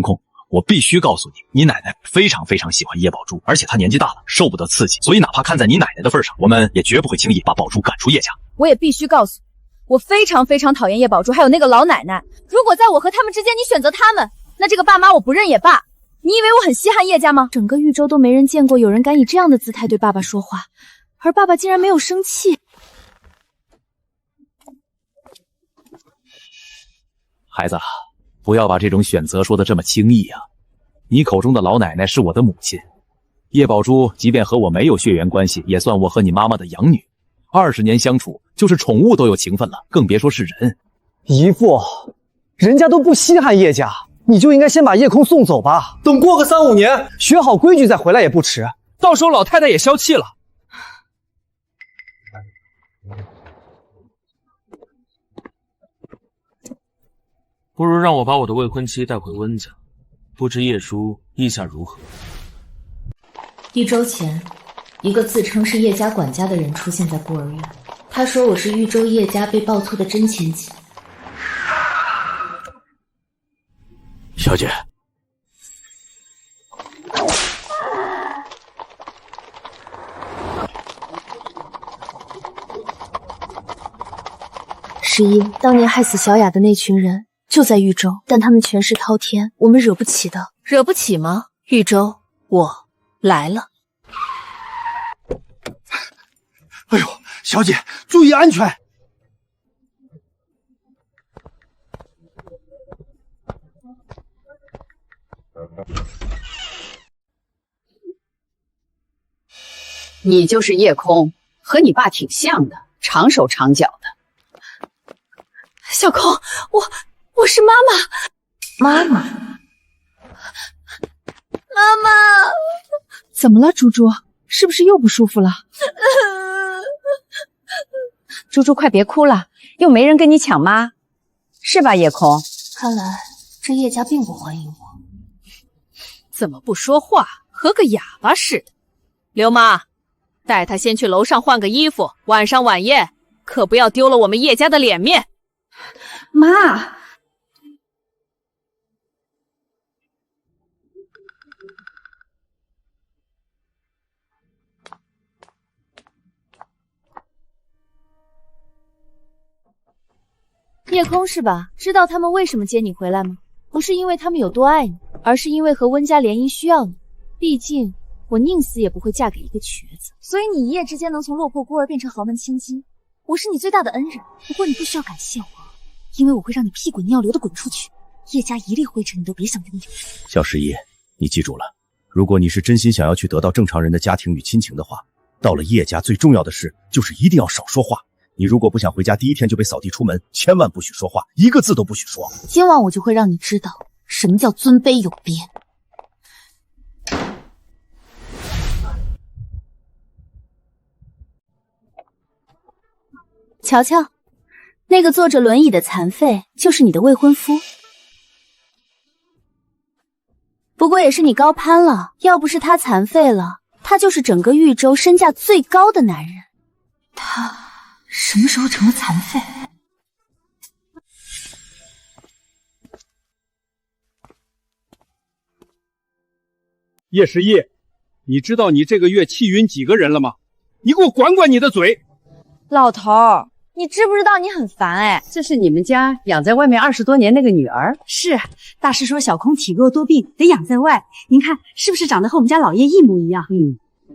空空，我必须告诉你，你奶奶非常非常喜欢叶宝珠，而且她年纪大了，受不得刺激，所以哪怕看在你奶奶的份上，我们也绝不会轻易把宝珠赶出叶家。我也必须告诉你，我非常非常讨厌叶宝珠，还有那个老奶奶。如果在我和他们之间，你选择他们，那这个爸妈我不认也罢。你以为我很稀罕叶家吗？整个豫州都没人见过有人敢以这样的姿态对爸爸说话，而爸爸竟然没有生气。孩子，不要把这种选择说得这么轻易啊！你口中的老奶奶是我的母亲，叶宝珠即便和我没有血缘关系，也算我和你妈妈的养女。20年相处，就是宠物都有情分了，更别说是人。姨父，人家都不稀罕叶家，你就应该先把叶空送走吧。等过个3、5年，学好规矩再回来也不迟。到时候老太太也消气了。不如让我把我的未婚妻带回温家，不知叶叔意下如何？1周前，一个自称是叶家管家的人出现在孤儿院，他说我是豫州叶家被爆出的真千金。小姐，11，当年害死小雅的那群人就在豫州，但他们权势滔天，我们惹不起的。惹不起吗？豫州，我来了。哎呦，小姐，注意安全！你就是叶空，和你爸挺像的，长手长脚的。小空，我是妈妈。妈妈，妈妈，怎么了，猪猪？是不是又不舒服了？猪猪，快别哭了，又没人跟你抢妈，是吧，叶空？看来这叶家并不欢迎我。怎么不说话，和个哑巴似的？刘妈，带他先去楼上换个衣服，晚上晚宴可不要丢了我们叶家的脸面。妈，叶空是吧？知道他们为什么接你回来吗？不是因为他们有多爱你，而是因为和温家联姻需要你。毕竟我宁死也不会嫁给一个瘸子，所以你一夜之间能从落魄孤儿变成豪门千金，我是你最大的恩人。不过你不需要感谢我，因为我会让你屁滚尿流的滚出去，叶家一粒灰尘你都别想跟你留。小11，你记住了，如果你是真心想要去得到正常人的家庭与亲情的话，到了叶家最重要的事就是一定要少说话。你如果不想回家第一天就被扫地出门，千万不许说话，一个字都不许说。今晚我就会让你知道什么叫尊卑有别。乔乔，那个坐着轮椅的残废就是你的未婚夫，不过也是你高攀了，要不是他残废了，他就是整个豫州身价最高的男人。他什么时候成了残废？叶11，你知道你这个月气晕几个人了吗？你给我管管你的嘴！老头儿，你知不知道你很烦哎？这是你们家养在外面20多年那个女儿。是，大师说小空体弱多病，得养在外。您看是不是长得和我们家老爷一模一样？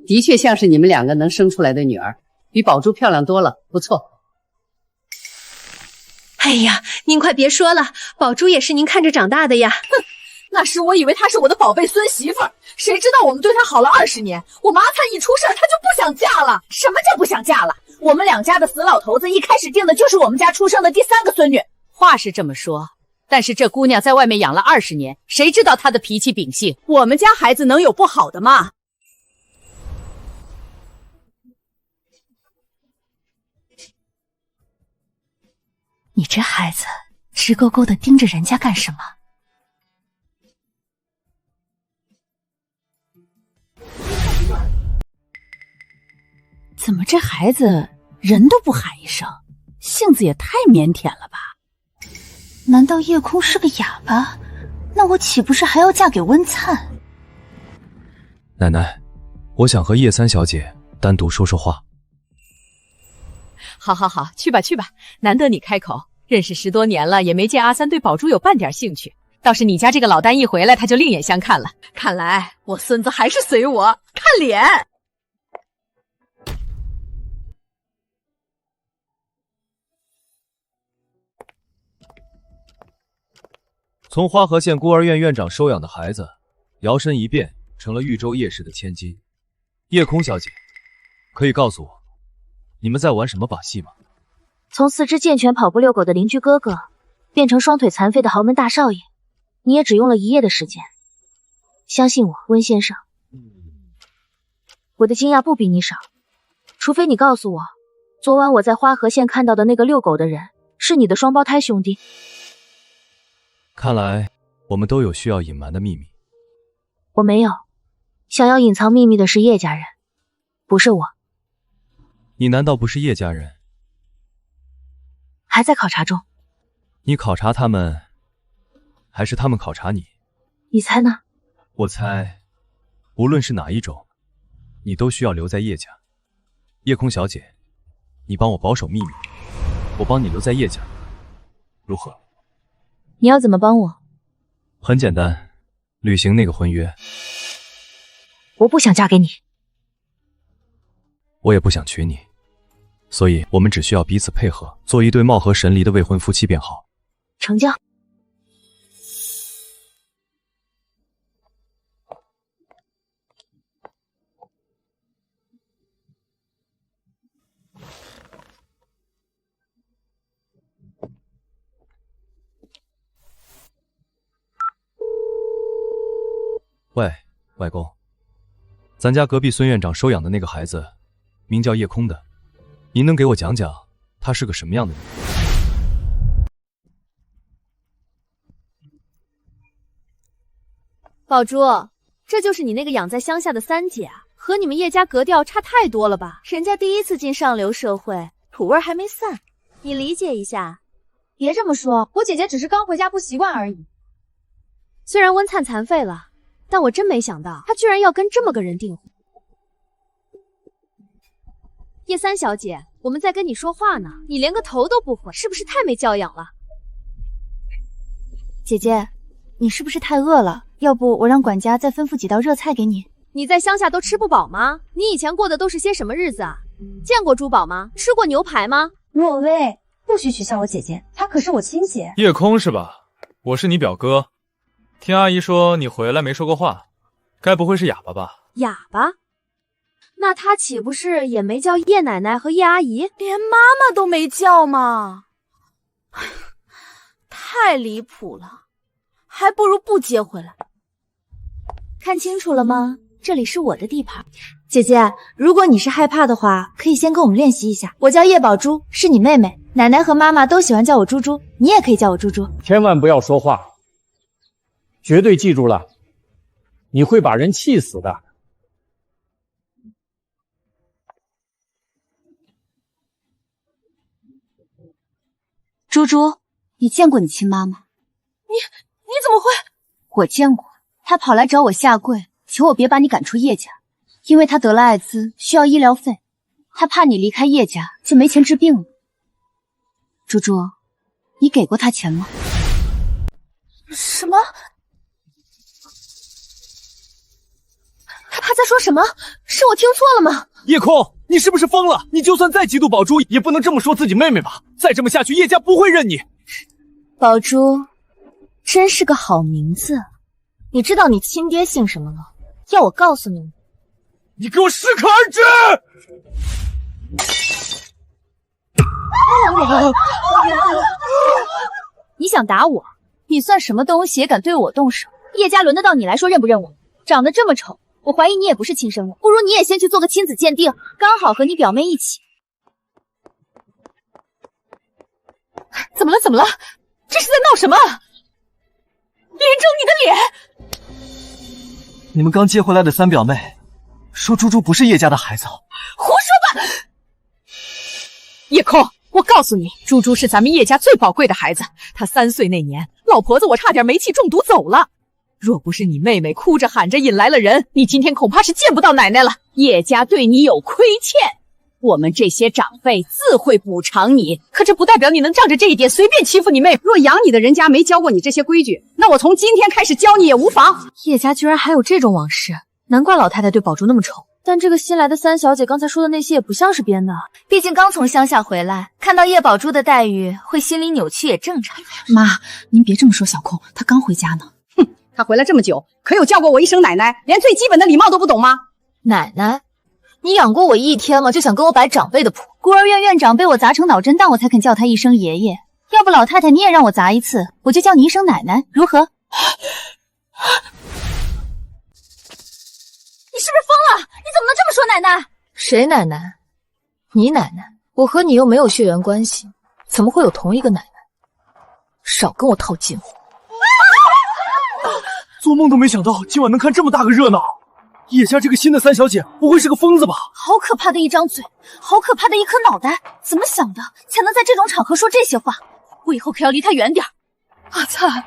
的确像是你们2个能生出来的女儿，比宝珠漂亮多了，不错。哎呀，您快别说了，宝珠也是您看着长大的呀。哼，那时我以为她是我的宝贝孙媳妇儿，谁知道我们对她好了20年，我麻烦一出事，她就不想嫁了。什么叫不想嫁了？我们2家的死老头子一开始定的就是我们家出生的第3个孙女。话是这么说，但是这姑娘在外面养了20年，谁知道她的脾气秉性？我们家孩子能有不好的吗？你这孩子直勾勾的盯着人家干什么？怎么这孩子人都不喊一声，性子也太腼腆了吧？难道叶空是个哑巴？那我岂不是还要嫁给温灿？奶奶，我想和叶三小姐单独说说话。好，去吧。难得你开口，认识10多年了，也没见阿三对宝珠有半点兴趣。倒是你家这个老丹一回来，他就另眼相看了。看来我孙子还是随我，看脸。从花河县孤儿院院长收养的孩子，摇身一变成了豫州叶氏的千金。叶空小姐，可以告诉我，你们在玩什么把戏吗？从4肢健全、跑步遛狗的邻居哥哥，变成双腿残废的豪门大少爷，你也只用了1夜的时间。相信我，温先生，我的惊讶不比你少。除非你告诉我，昨晚我在花河县看到的那个遛狗的人是你的双胞胎兄弟。看来我们都有需要隐瞒的秘密。我没有，想要隐藏秘密的是叶家人，不是我。你难道不是叶家人？还在考察中。你考察他们，还是他们考察你？你猜呢？我猜，无论是哪一种，你都需要留在叶家。叶空小姐，你帮我保守秘密，我帮你留在叶家，如何？你要怎么帮我？很简单，履行那个婚约。我不想嫁给你。我也不想娶你，所以我们只需要彼此配合，做一对貌合神离的未婚夫妻便好。成交。喂，外公，咱家隔壁孙院长收养的那个孩子，名叫叶空的，您能给我讲讲他是个什么样的人？宝珠，这就是你那个养在乡下的三姐啊，和你们叶家格调差太多了吧？人家第一次进上流社会，土味还没散，你理解一下。别这么说，我姐姐只是刚回家不习惯而已。虽然温灿残废了，但我真没想到她居然要跟这么个人订婚。叶三小姐，我们在跟你说话呢，你连个头都不回，是不是太没教养了？姐姐，你是不是太饿了？要不我让管家再吩咐几道热菜给你。你在乡下都吃不饱吗？你以前过的都是些什么日子啊？见过珠宝吗？吃过牛排吗？若薇，不许取笑我姐姐，她可是我亲姐。叶空是吧？我是你表哥。听阿姨说你回来没说过话，该不会是哑巴吧？哑巴？那他岂不是也没叫叶奶奶和叶阿姨，连妈妈都没叫吗？太离谱了，还不如不接回来。看清楚了吗？这里是我的地盘。姐姐，如果你是害怕的话，可以先跟我们练习一下。我叫叶宝珠，是你妹妹，奶奶和妈妈都喜欢叫我猪猪，你也可以叫我猪猪。千万不要说话，绝对记住了，你会把人气死的。猪猪，你见过你亲妈吗？你怎么会？我见过，她跑来找我下跪，求我别把你赶出叶家，因为她得了艾滋，需要医疗费，她怕你离开叶家就没钱治病了。猪猪，你给过她钱吗？什么？他在说什么？是我听错了吗？叶空，你是不是疯了？你就算再嫉妒宝珠，也不能这么说自己妹妹吧？再这么下去，叶家不会认你。宝珠，真是个好名字。你知道你亲爹姓什么吗？要我告诉你？你给我适可而止！你想打我？你算什么东西也敢对我动手？叶家轮得到你来说认不认我？长得这么丑，我怀疑你也不是亲生的，不如你也先去做个亲子鉴定，刚好和你表妹一起。怎么了？怎么了？这是在闹什么？连着你的脸！你们刚接回来的三表妹说猪猪不是叶家的孩子。胡说八！叶空，我告诉你，猪猪是咱们叶家最宝贵的孩子。他3岁那年，老婆子我差点煤气中毒走了。若不是你妹妹哭着喊着引来了人，你今天恐怕是见不到奶奶了。叶家对你有亏欠，我们这些长辈自会补偿你。可这不代表你能仗着这一点随便欺负你妹。若养你的人家没教过你这些规矩，那我从今天开始教你也无妨。叶家居然还有这种往事，难怪老太太对宝珠那么宠。但这个新来的三小姐刚才说的那些也不像是编的，毕竟刚从乡下回来，看到叶宝珠的待遇，会心里扭曲也正常。妈，您别这么说小空，她刚回家呢。哼，她回来这么久，可有叫过我一声奶奶？连最基本的礼貌都不懂吗？奶奶，你养过我1天吗？就想跟我摆长辈的谱？孤儿院院长被我砸成脑震荡，我才肯叫他一声爷爷。要不老太太你也让我砸一次，我就叫你一声奶奶，如何？你是不是疯了？你怎么能这么说奶奶？谁奶奶？你奶奶？我和你又没有血缘关系，怎么会有同一个奶奶？少跟我套近乎！做梦都没想到今晚能看这么大个热闹。叶家这个新的三小姐不会是个疯子吧？好可怕的一张嘴，好可怕的一颗脑袋，怎么想的才能在这种场合说这些话？我以后可要离她远点。阿灿，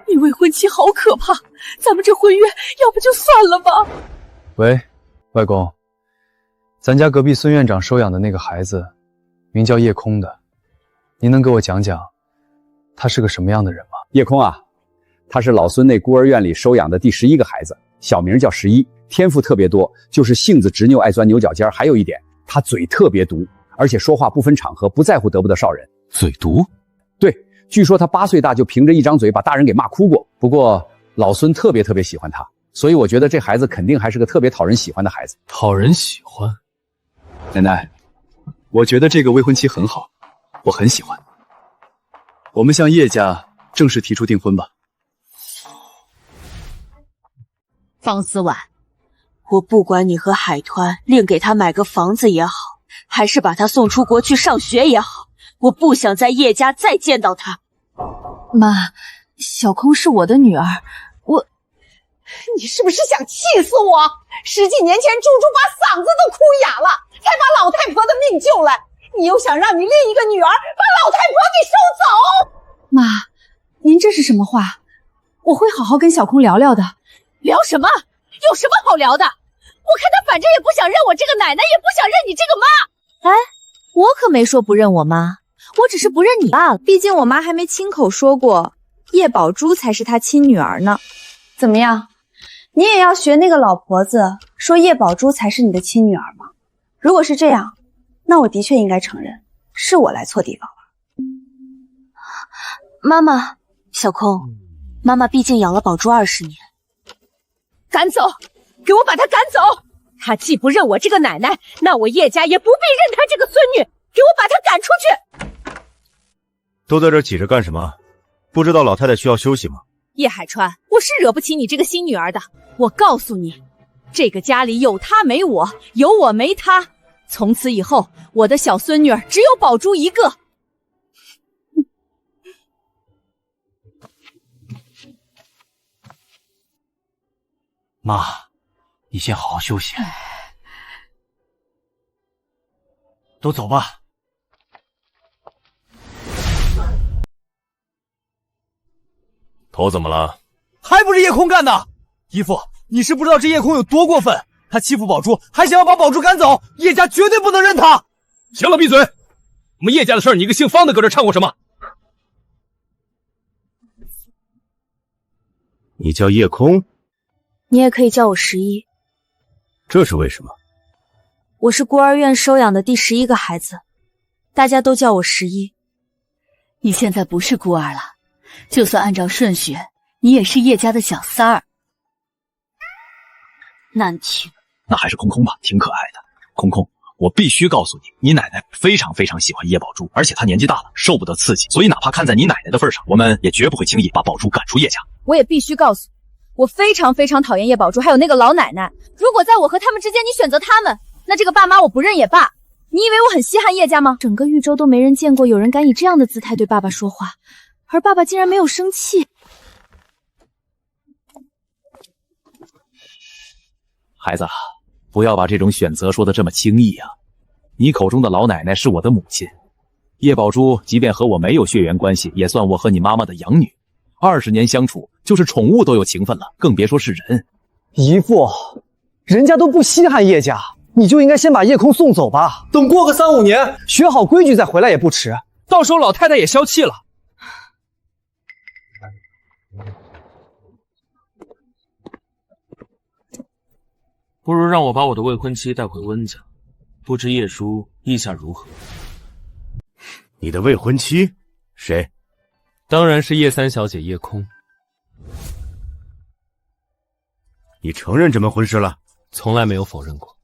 你未婚妻好可怕，咱们这婚约要不就算了吧。喂，外公，咱家隔壁孙院长收养的那个孩子，名叫叶空的，您能给我讲讲，他是个什么样的人吗？叶空啊，他是老孙那孤儿院里收养的第11个孩子，小名叫11，天赋特别多，就是性子执拗，爱钻牛角尖。还有一点，他嘴特别毒，而且说话不分场合，不在乎得不得少人。嘴毒？对，据说他8岁大就凭着一张嘴把大人给骂哭过。不过老孙特别喜欢他。所以我觉得这孩子肯定还是个特别讨人喜欢的孩子。讨人喜欢？奶奶，我觉得这个未婚妻很好，我很喜欢。我们向叶家正式提出订婚吧。方思婉，我不管你和海团另给他买个房子也好，还是把他送出国去上学也好，我不想在叶家再见到他。妈，小空是我的女儿，你是不是想气死我？10几年前猪猪把嗓子都哭哑了，才把老太婆的命救来，你又想让你另一个女儿把老太婆给收走？妈，您这是什么话？我会好好跟小空聊聊的。聊什么？有什么好聊的？我看他反正也不想认我这个奶奶，也不想认你这个妈。哎，我可没说不认我妈，我只是不认你罢了。毕竟我妈还没亲口说过叶宝珠才是她亲女儿呢。怎么样？你也要学那个老婆子说叶宝珠才是你的亲女儿吗？如果是这样，那我的确应该承认是我来错地方了。妈妈，小空，妈妈毕竟养了宝珠20年。赶走，给我把她赶走！她既不认我这个奶奶，那我叶家也不必认她这个孙女。给我把她赶出去！都在这挤着干什么？不知道老太太需要休息吗？叶海川，我是惹不起你这个新女儿的。我告诉你，这个家里有她没我，有我没她。从此以后，我的小孙女儿只有宝珠一个。妈，你先好好休息。都走吧。头怎么了？还不是叶空干的！姨父，你是不知道这叶空有多过分，他欺负宝珠，还想要把宝珠赶走，叶家绝对不能认他！行了，闭嘴！我们叶家的事儿，你一个姓方的搁这掺和什么？你叫叶空？你也可以叫我11。这是为什么？我是孤儿院收养的第11个孩子，大家都叫我11。你现在不是孤儿了，就算按照顺序，你也是叶家的小三儿。难听。那还是空空吧，挺可爱的。空空，我必须告诉你，你奶奶非常喜欢叶宝珠，而且她年纪大了，受不得刺激，所以哪怕看在你奶奶的份上，我们也绝不会轻易把宝珠赶出叶家。我也必须告诉你，我非常讨厌叶宝珠，还有那个老奶奶。如果在我和他们之间，你选择他们，那这个爸妈我不认也罢。你以为我很稀罕叶家吗？整个豫州都没人见过有人敢以这样的姿态对爸爸说话，而爸爸竟然没有生气。孩子，不要把这种选择说得这么轻易啊！你口中的老奶奶是我的母亲，叶宝珠即便和我没有血缘关系，也算我和你妈妈的养女。20年相处，就是宠物都有情分了，更别说是人。姨父，人家都不稀罕叶家，你就应该先把叶空送走吧。等过个3、5年，学好规矩再回来也不迟。到时候老太太也消气了。不如让我把我的未婚妻带回温家，不知叶叔意下如何？你的未婚妻谁？当然是叶三小姐叶空。你承认这门婚事了？从来没有否认过。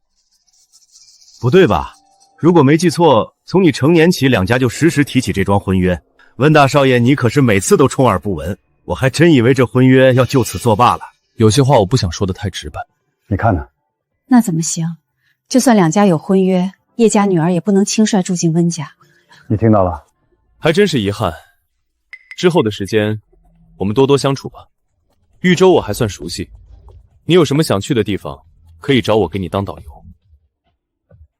不对吧？如果没记错，从你成年起，两家就时时提起这桩婚约。温大少爷，你可是每次都充耳不闻，我还真以为这婚约要就此作罢了。有些话我不想说的太直白。你看呢？那怎么行？就算两家有婚约，叶家女儿也不能轻率住进温家。你听到了？还真是遗憾。之后的时间，我们多多相处吧。豫州我还算熟悉，你有什么想去的地方，可以找我给你当导游。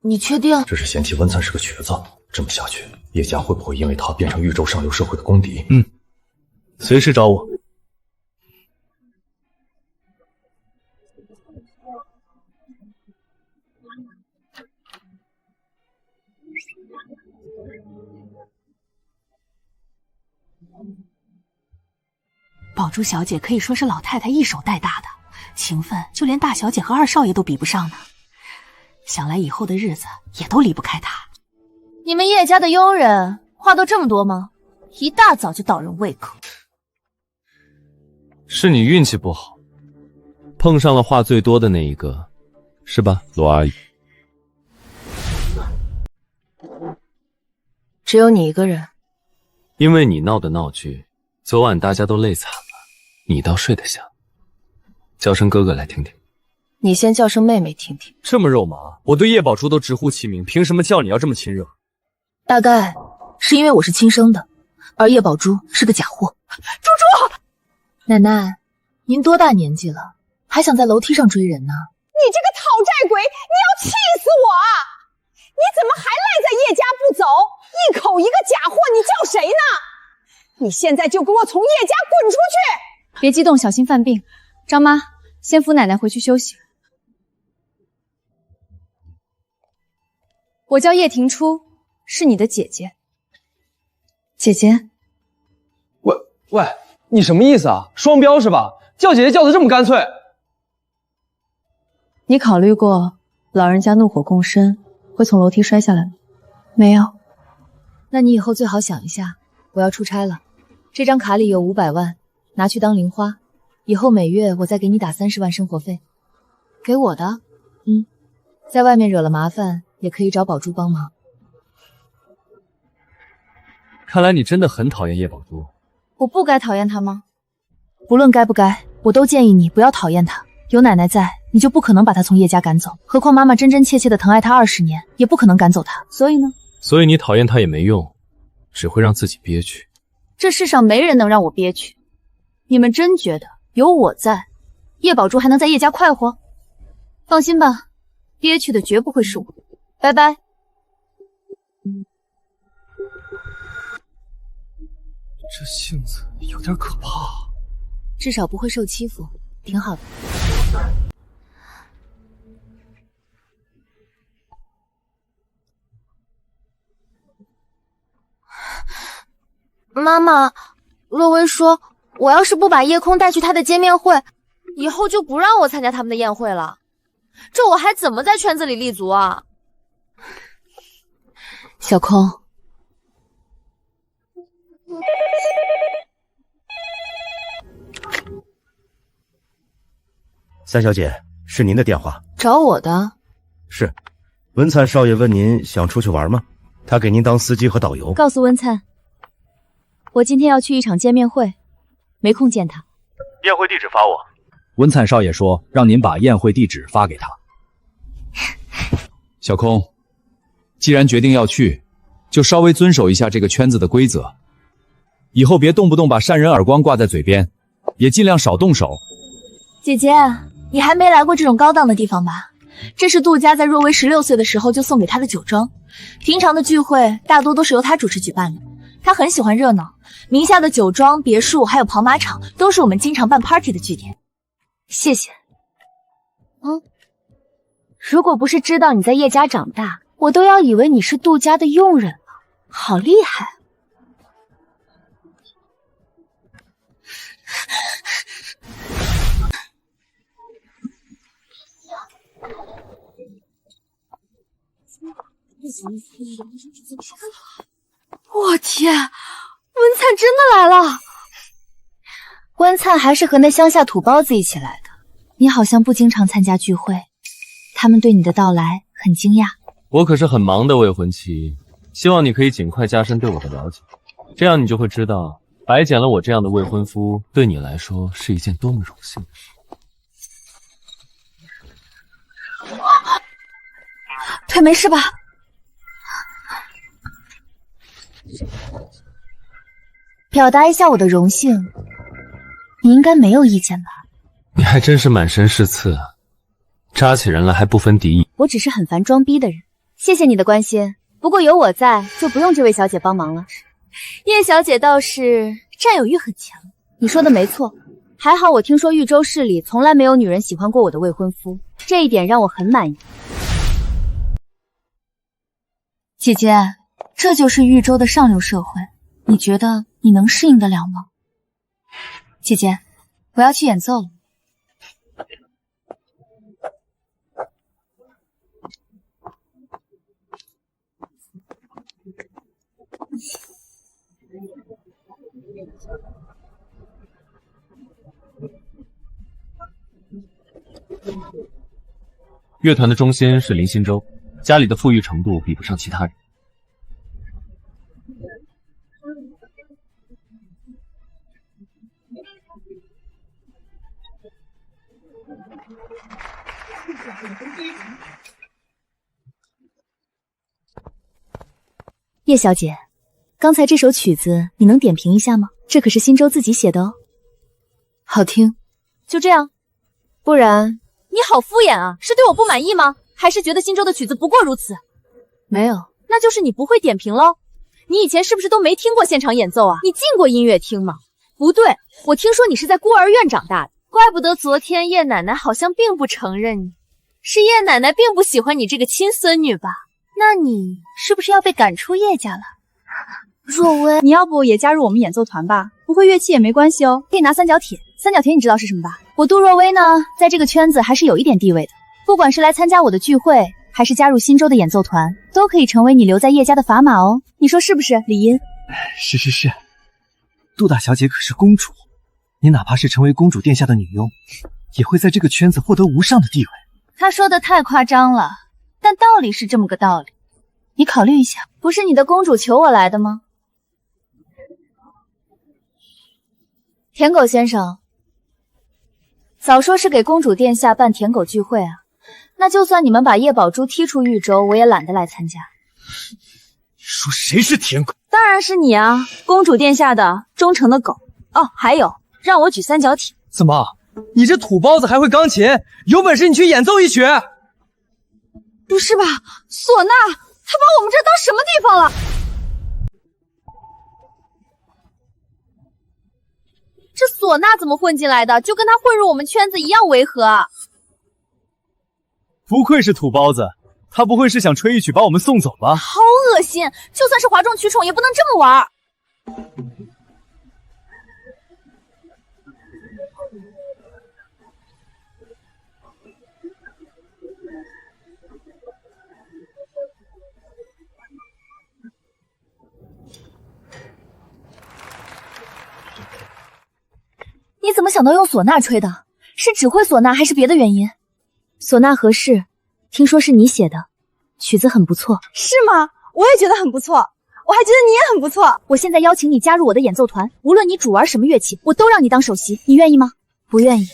你确定？这是嫌弃温灿是个瘸子，这么下去，叶家会不会因为他变成豫州上流社会的公敌？随时找我。宝珠小姐可以说是老太太一手带大的，情分就连大小姐和二少爷都比不上呢。想来以后的日子也都离不开她。你们叶家的佣人话都这么多吗？一大早就倒人胃口。是你运气不好，碰上了话最多的那一个，是吧，罗阿姨？只有你一个人。因为你闹的闹剧，昨晚大家都累惨了，你倒睡得香。叫声哥哥来听听。你先叫声妹妹听听。这么肉麻，我对叶宝珠都直呼其名，凭什么叫你要这么亲热？大概是因为我是亲生的，而叶宝珠是个假货。猪猪，奶奶，您多大年纪了，还想在楼梯上追人呢？你这个讨债鬼，你要气死我啊！你怎么还赖在叶家不走？一口一个假货，你叫谁呢？你现在就给我从叶家滚出去！别激动，小心犯病。张妈，先扶奶奶回去休息。我叫叶庭初，是你的姐姐。姐姐，喂，你什么意思啊？双标是吧？叫姐姐叫得这么干脆。你考虑过老人家怒火共生，会从楼梯摔下来吗？没有。那你以后最好想一下，我要出差了，这张卡里有500万，拿去当零花，以后每月我再给你打30万生活费。给我的？在外面惹了麻烦，也可以找宝珠帮忙。看来你真的很讨厌叶宝珠。我不该讨厌她吗？不论该不该，我都建议你不要讨厌她。有奶奶在，你就不可能把她从叶家赶走。何况妈妈真真切切的疼爱她20年，也不可能赶走她。所以呢？所以你讨厌她也没用，只会让自己憋屈。这世上没人能让我憋屈。你们真觉得有我在，叶宝珠还能在叶家快活？放心吧，憋屈的绝不会是我。拜拜。这性子有点可怕，至少不会受欺负，挺好的。妈妈，洛薇说，我要是不把叶空带去他的见面会，以后就不让我参加他们的宴会了。这我还怎么在圈子里立足啊？小空，三小姐，是您的电话。找我的？是，文灿少爷问您想出去玩吗？他给您当司机和导游。告诉温灿，我今天要去一场见面会，没空见他。宴会地址发我。温灿少爷说让您把宴会地址发给他。小空，既然决定要去，就稍微遵守一下这个圈子的规则，以后别动不动把扇人耳光挂在嘴边，也尽量少动手。姐姐，你还没来过这种高档的地方吧？这是杜家在若薇16岁的时候就送给她的酒庄，平常的聚会大多都是由她主持举办的。她很喜欢热闹，名下的酒庄、别墅还有跑马场都是我们经常办 party 的据点。谢谢。如果不是知道你在叶家长大，我都要以为你是杜家的佣人了，好厉害。我天，温灿真的来了！温灿还是和那乡下土包子一起来的。你好像不经常参加聚会，他们对你的到来很惊讶。我可是很忙的未婚妻，希望你可以尽快加深对我的了解，这样你就会知道，白捡了我这样的未婚夫，对你来说是一件多么荣幸的事。腿没事吧？表达一下我的荣幸，你应该没有意见吧？你还真是满身是刺啊，扎起人来还不分敌意。我只是很烦装逼的人。谢谢你的关心，不过有我在，就不用这位小姐帮忙了。叶小姐倒是占有欲很强。你说的没错，还好我听说豫州市里从来没有女人喜欢过我的未婚夫，这一点让我很满意。姐姐，这就是豫州的上流社会，你觉得你能适应得了吗？姐姐，我要去演奏了。乐团的中心是林新洲，家里的富裕程度比不上其他人。叶小姐，刚才这首曲子你能点评一下吗？这可是新洲自己写的哦。好听。就这样？不然你好敷衍啊，是对我不满意吗？还是觉得新洲的曲子不过如此？没有，那就是你不会点评喽。你以前是不是都没听过现场演奏啊？你进过音乐厅吗？不对，我听说你是在孤儿院长大的，怪不得昨天叶奶奶好像并不承认你，是叶奶奶并不喜欢你这个亲孙女吧？那你是不是要被赶出叶家了？若薇，你要不也加入我们演奏团吧？不会乐器也没关系哦，可以拿三角铁。三角铁你知道是什么吧？我杜若薇呢，在这个圈子还是有一点地位的。不管是来参加我的聚会，还是加入新洲的演奏团，都可以成为你留在叶家的砝码哦。你说是不是，李音？是。杜大小姐可是公主，你哪怕是成为公主殿下的女佣，也会在这个圈子获得无上的地位。他说的太夸张了，但道理是这么个道理。你考虑一下，不是你的公主求我来的吗？舔狗先生，早说是给公主殿下办舔狗聚会啊，那就算你们把叶宝珠踢出豫州，我也懒得来参加。说谁是舔狗？当然是你啊，公主殿下的忠诚的狗。哦，还有让我举三角铁。怎么，你这土包子还会钢琴？有本事你去演奏一曲！不是吧，唢呐，他把我们这当什么地方了？这唢呐怎么混进来的？就跟他混入我们圈子一样违和。不愧是土包子，他不会是想吹一曲把我们送走吧？好恶心！就算是哗众取宠，也不能这么玩。你怎么想到用唢呐吹的？是只会唢呐还是别的原因？唢呐合适，听说是你写的，曲子很不错。是吗？我也觉得很不错，我还觉得你也很不错。我现在邀请你加入我的演奏团，无论你主玩什么乐器，我都让你当首席，你愿意吗？不愿意。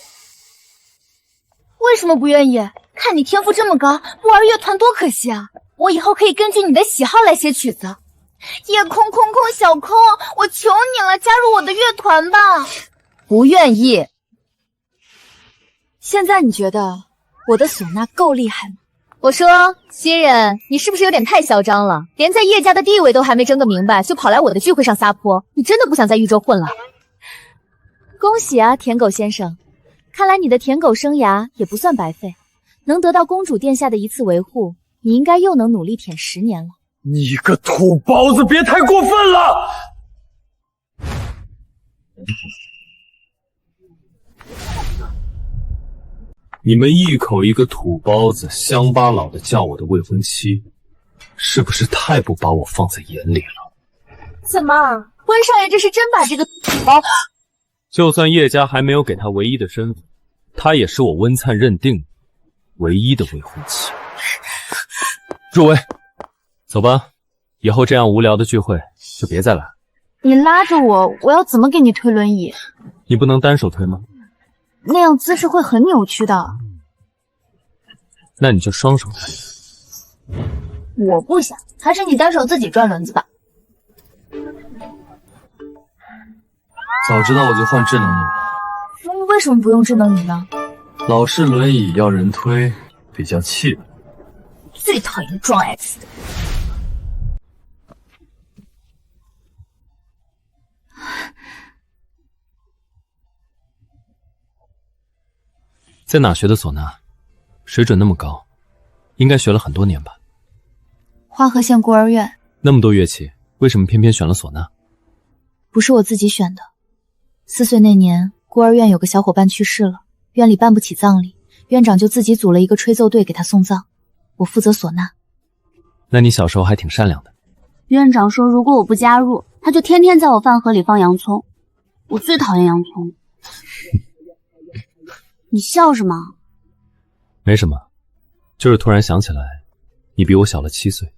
为什么不愿意？看你天赋这么高，不玩乐团多可惜啊！我以后可以根据你的喜好来写曲子。夜空空空小空，我求你了，加入我的乐团吧！不愿意。现在你觉得我的唢呐够厉害吗？我说，新人，你是不是有点太嚣张了？连在叶家的地位都还没争个明白，就跑来我的聚会上撒泼，你真的不想在豫州混了？恭喜啊，舔狗先生，看来你的舔狗生涯也不算白费，能得到公主殿下的一次维护，你应该又能努力舔10年了。你个土包子，别太过分了！你们一口一个土包子，乡巴佬的叫我的未婚妻，是不是太不把我放在眼里了？怎么，温少爷这是真把这个土包？就算叶家还没有给他唯一的身份，她也是我温灿认定的唯一的未婚妻。若薇，走吧，以后这样无聊的聚会就别再来。你拉着我，我要怎么给你推轮椅？你不能单手推吗？那样姿势会很扭曲的。那你就双手推。我不想，还是你单手自己转轮子吧。早知道我就换智能椅了。为什么不用智能椅呢？老式轮椅要人推，比较气派。最讨厌装 X 的。在哪学的唢呐？水准那么高，应该学了很多年吧？花河县孤儿院。那么多乐器，为什么偏偏选了唢呐？不是我自己选的。4岁那年，孤儿院有个小伙伴去世了，院里办不起葬礼，院长就自己组了一个吹奏队给他送葬，我负责唢呐。那你小时候还挺善良的。院长说，如果我不加入，他就天天在我饭盒里放洋葱。我最讨厌洋葱。你笑什么？没什么，就是突然想起来，你比我小了7岁，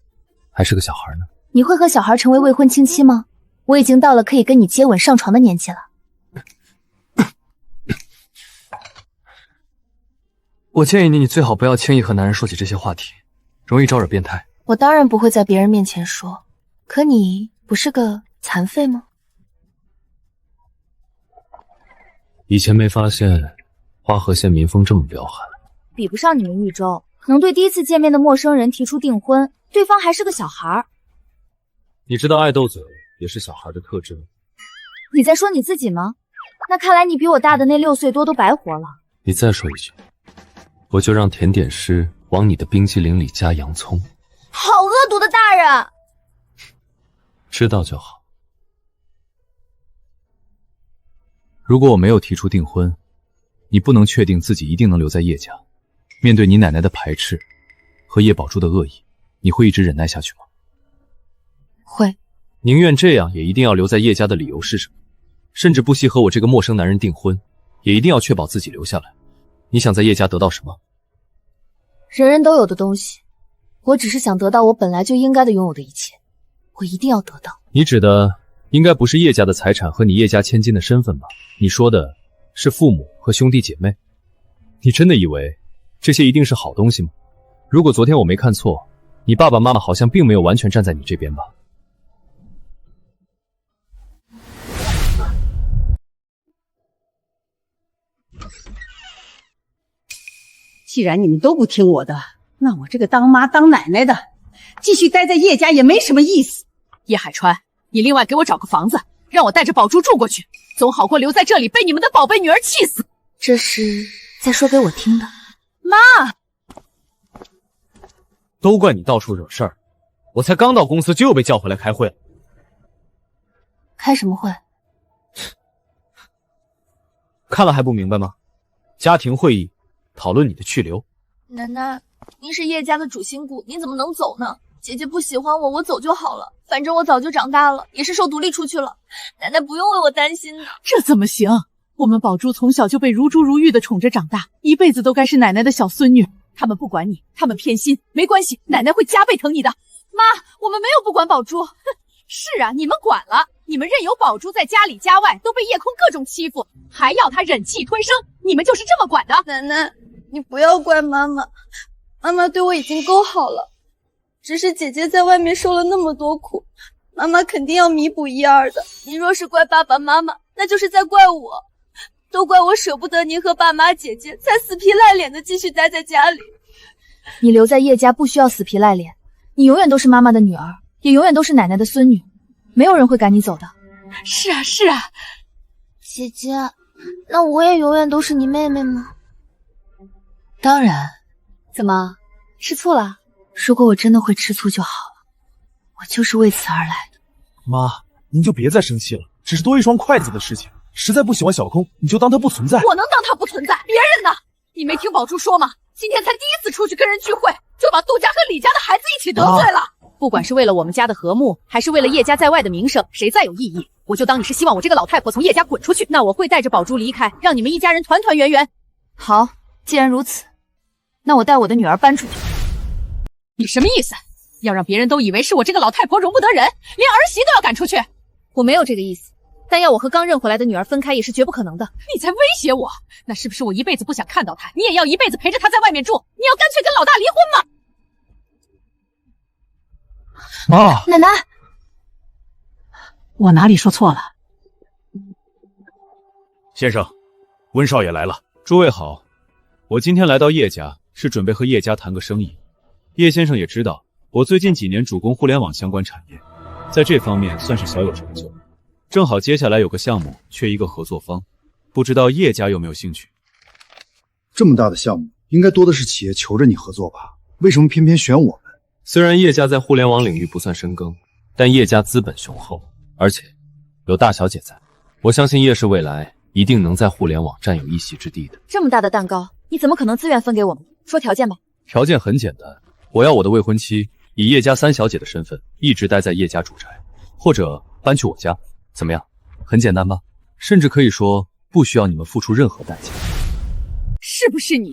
还是个小孩呢。你会和小孩成为未婚亲戚吗？我已经到了可以跟你接吻上床的年纪了。我建议你最好不要轻易和男人说起这些话题，容易招惹变态。我当然不会在别人面前说，可你不是个残废吗？以前没发现花河县民风这么彪悍。比不上你们豫州，能对第一次见面的陌生人提出订婚，对方还是个小孩。你知道爱斗嘴也是小孩的特质吗？你在说你自己吗？那看来你比我大的那6岁多都白活了。你再说一句，我就让甜点师往你的冰激凌里加洋葱。好恶毒的大人！知道就好。如果我没有提出订婚，你不能确定自己一定能留在叶家。面对你奶奶的排斥和叶宝珠的恶意，你会一直忍耐下去吗？会。宁愿这样，也一定要留在叶家的理由是什么？甚至不惜和我这个陌生男人订婚，也一定要确保自己留下来。你想在叶家得到什么？人人都有的东西，我只是想得到我本来就应该的拥有的一切，我一定要得到。你指的应该不是叶家的财产和你叶家千金的身份吧？你说的是父母和兄弟姐妹？你真的以为这些一定是好东西吗？如果昨天我没看错，你爸爸妈妈好像并没有完全站在你这边吧？既然你们都不听我的，那我这个当妈当奶奶的继续待在叶家也没什么意思。叶海川，你另外给我找个房子，让我带着宝珠住过去，总好过留在这里被你们的宝贝女儿气死。这是在说给我听的。妈，都怪你到处惹事儿，我才刚到公司就又被叫回来开会了。开什么会？看了还不明白吗？家庭会议，讨论你的去留。奶奶，您是叶家的主心骨，您怎么能走呢？姐姐不喜欢我，我走就好了。反正我早就长大了，也是受独立出去了。奶奶不用为我担心的。这怎么行？我们宝珠从小就被如珠如玉的宠着长大，一辈子都该是奶奶的小孙女。他们不管你，他们偏心，没关系，奶奶会加倍疼你的。妈，我们没有不管宝珠。是啊，你们管了，你们任由宝珠在家里家外都被叶空各种欺负，还要她忍气吞声，你们就是这么管的。奶奶，你不要怪妈妈，妈妈对我已经够好了，只是姐姐在外面受了那么多苦，妈妈肯定要弥补1、2的。你若是怪爸爸妈妈，那就是在怪我。都怪我舍不得您和爸妈姐姐，才死皮赖脸的继续待在家里。你留在叶家不需要死皮赖脸，你永远都是妈妈的女儿，也永远都是奶奶的孙女，没有人会赶你走的。是啊，是啊。姐姐，那我也永远都是你妹妹吗？当然。怎么，吃醋了？如果我真的会吃醋就好了，我就是为此而来的。妈，您就别再生气了，只是多一双筷子的事情。实在不喜欢小空，你就当他不存在。我能当他不存在？别人呢？你没听宝珠说吗？今天才第一次出去跟人聚会，就把杜家和李家的孩子一起得罪了。不管是为了我们家的和睦，还是为了叶家在外的名声，谁再有异议，我就当你是希望我这个老太婆从叶家滚出去。那我会带着宝珠离开，让你们一家人团团圆圆。好，既然如此，那我带我的女儿搬出去。你什么意思？要让别人都以为是我这个老太婆容不得人，连儿媳都要赶出去？我没有这个意思，但要我和刚认回来的女儿分开也是绝不可能的。你在威胁我？那是不是我一辈子不想看到她，你也要一辈子陪着她在外面住？你要干脆跟老大离婚吗？妈，奶奶，我哪里说错了？先生，温少爷来了。诸位好，我今天来到叶家，是准备和叶家谈个生意。叶先生也知道，我最近几年主攻互联网相关产业，在这方面算是小有成就。正好接下来有个项目缺一个合作方，不知道叶家有没有兴趣？这么大的项目，应该多的是企业求着你合作吧？为什么偏偏选我们？虽然叶家在互联网领域不算深耕，但叶家资本雄厚，而且有大小姐在，我相信叶氏未来一定能在互联网占有一席之地的。这么大的蛋糕，你怎么可能自愿分给我们？说条件吧。条件很简单，我要我的未婚妻以叶家三小姐的身份一直待在叶家主宅，或者搬去我家，怎么样？很简单吧？甚至可以说不需要你们付出任何代价。是不是你？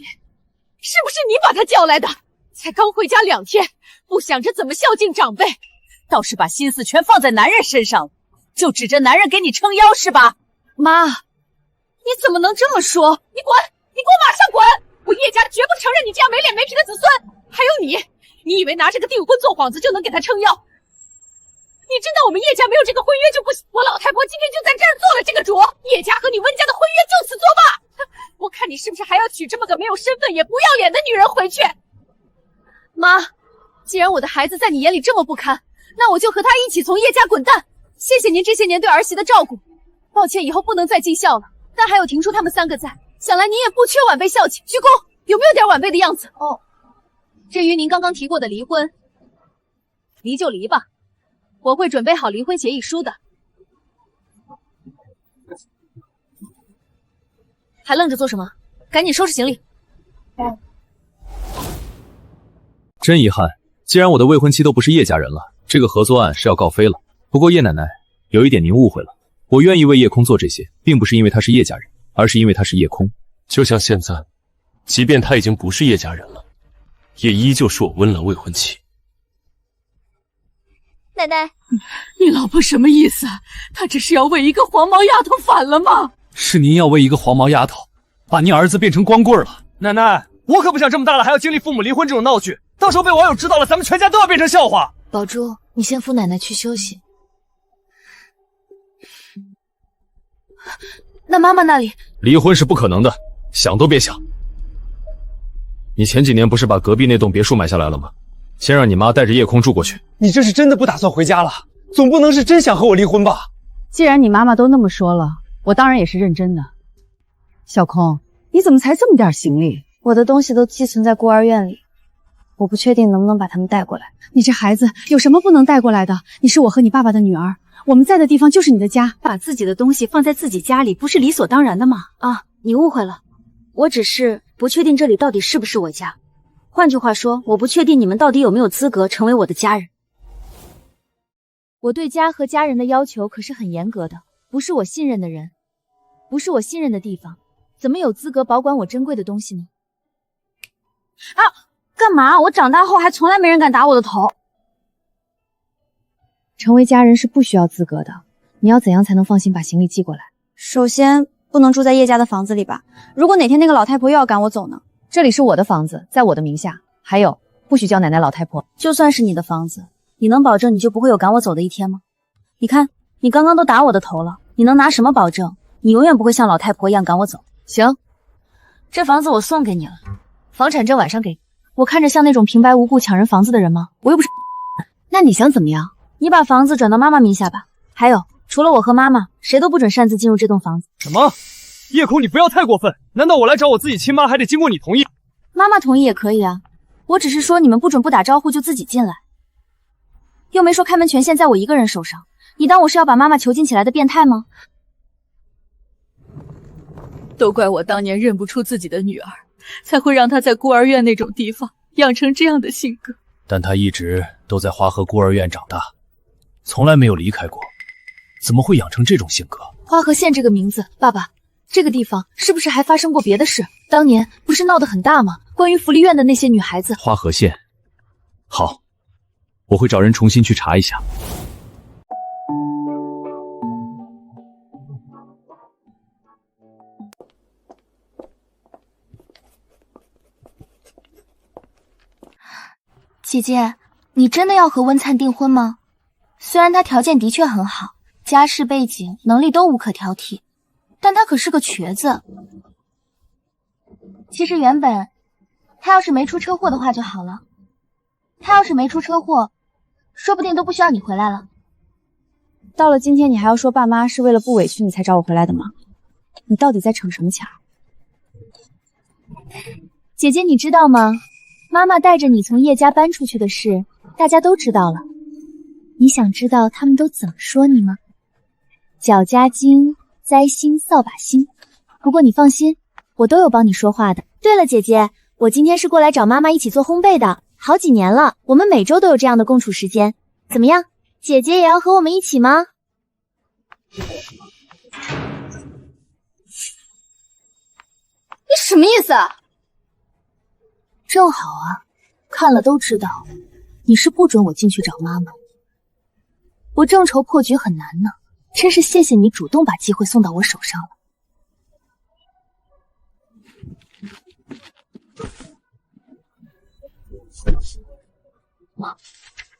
是不是你把她叫来的？才刚回家2天，不想着怎么孝敬长辈，倒是把心思全放在男人身上了，就指着男人给你撑腰是吧？妈，你怎么能这么说？你滚！你给我马上滚！我叶家绝不承认你这样没脸没皮的子孙。还有你以为拿这个订婚做幌子就能给他撑腰？你知道我们叶家没有这个婚约就不行。我老太婆今天就在这儿做了这个主，叶家和你温家的婚约就此作罢。我看你是不是还要娶这么个没有身份也不要脸的女人回去？妈，既然我的孩子在你眼里这么不堪，那我就和他一起从叶家滚蛋。谢谢您这些年对儿媳的照顾，抱歉以后不能再尽孝了，但还有庭叔他们3个在，想来您也不缺晚辈孝敬。鞠躬，有没有点晚辈的样子？哦，至于您刚刚提过的离婚，离就离吧，我会准备好离婚协议书的。还愣着做什么？赶紧收拾行李。真遗憾，既然我的未婚妻都不是叶家人了，这个合作案是要告飞了。不过叶奶奶，有一点您误会了，我愿意为叶空做这些，并不是因为他是叶家人，而是因为他是叶空。就像现在，即便他已经不是叶家人了，也依旧是我温岚未婚妻。奶奶，你老婆什么意思？她这是要为一个黄毛丫头反了吗？是您要为一个黄毛丫头，把您儿子变成光棍了。奶奶，我可不想这么大了还要经历父母离婚这种闹剧，到时候被网友知道了，咱们全家都要变成笑话。宝珠，你先扶奶奶去休息。那妈妈那里？离婚是不可能的，想都别想。你前几年不是把隔壁那栋别墅买下来了吗？先让你妈带着叶空住过去。你这是真的不打算回家了？总不能是真想和我离婚吧？既然你妈妈都那么说了，我当然也是认真的。小空，你怎么才这么点行李？我的东西都寄存在孤儿院里，我不确定能不能把他们带过来。你这孩子有什么不能带过来的？你是我和你爸爸的女儿，我们在的地方就是你的家，把自己的东西放在自己家里，不是理所当然的吗？啊，你误会了，我只是不确定这里到底是不是我家。换句话说，我不确定你们到底有没有资格成为我的家人。我对家和家人的要求可是很严格的，不是我信任的人，不是我信任的地方，怎么有资格保管我珍贵的东西呢？啊！干嘛？我长大后还从来没人敢打我的头。成为家人是不需要资格的，你要怎样才能放心把行李寄过来？首先，不能住在叶家的房子里吧？如果哪天那个老太婆又要赶我走呢？这里是我的房子，在我的名下。还有，不许叫奶奶老太婆。就算是你的房子，你能保证你就不会有赶我走的一天吗？你看，你刚刚都打我的头了，你能拿什么保证你永远不会像老太婆一样赶我走。行，这房子我送给你了，房产证晚上给你。我看着像那种平白无故抢人房子的人吗？我又不是。那你想怎么样？你把房子转到妈妈名下吧。还有，除了我和妈妈，谁都不准擅自进入这栋房子。什么？叶空，你不要太过分！难道我来找我自己亲妈还得经过你同意？妈妈同意也可以啊，我只是说你们不准不打招呼就自己进来，又没说开门权限在我一个人手上。你当我是要把妈妈囚禁起来的变态吗？都怪我当年认不出自己的女儿，才会让她在孤儿院那种地方养成这样的性格。但她一直都在花河孤儿院长大，从来没有离开过，怎么会养成这种性格？花河县这个名字，爸爸，这个地方是不是还发生过别的事？当年不是闹得很大吗？关于福利院的那些女孩子。花河县，好，我会找人重新去查一下。姐姐，你真的要和温灿订婚吗？虽然他条件的确很好，家世背景、能力都无可挑剔，但他可是个瘸子。其实原本他要是没出车祸的话就好了，他要是没出车祸，说不定都不需要你回来了。到了今天，你还要说爸妈是为了不委屈你才找我回来的吗？你到底在逞什么强？姐姐，你知道吗？妈妈带着你从叶家搬出去的事，大家都知道了。你想知道他们都怎么说你吗？脚夹筋，栽心，扫把星。不过你放心，我都有帮你说话的。对了，姐姐，我今天是过来找妈妈一起做烘焙的，好几年了，我们每周都有这样的共处时间。怎么样，姐姐也要和我们一起吗？你什么意思啊？正好啊，看了都知道，你是不准我进去找妈妈。我正愁破局很难呢，真是谢谢你主动把机会送到我手上了。妈，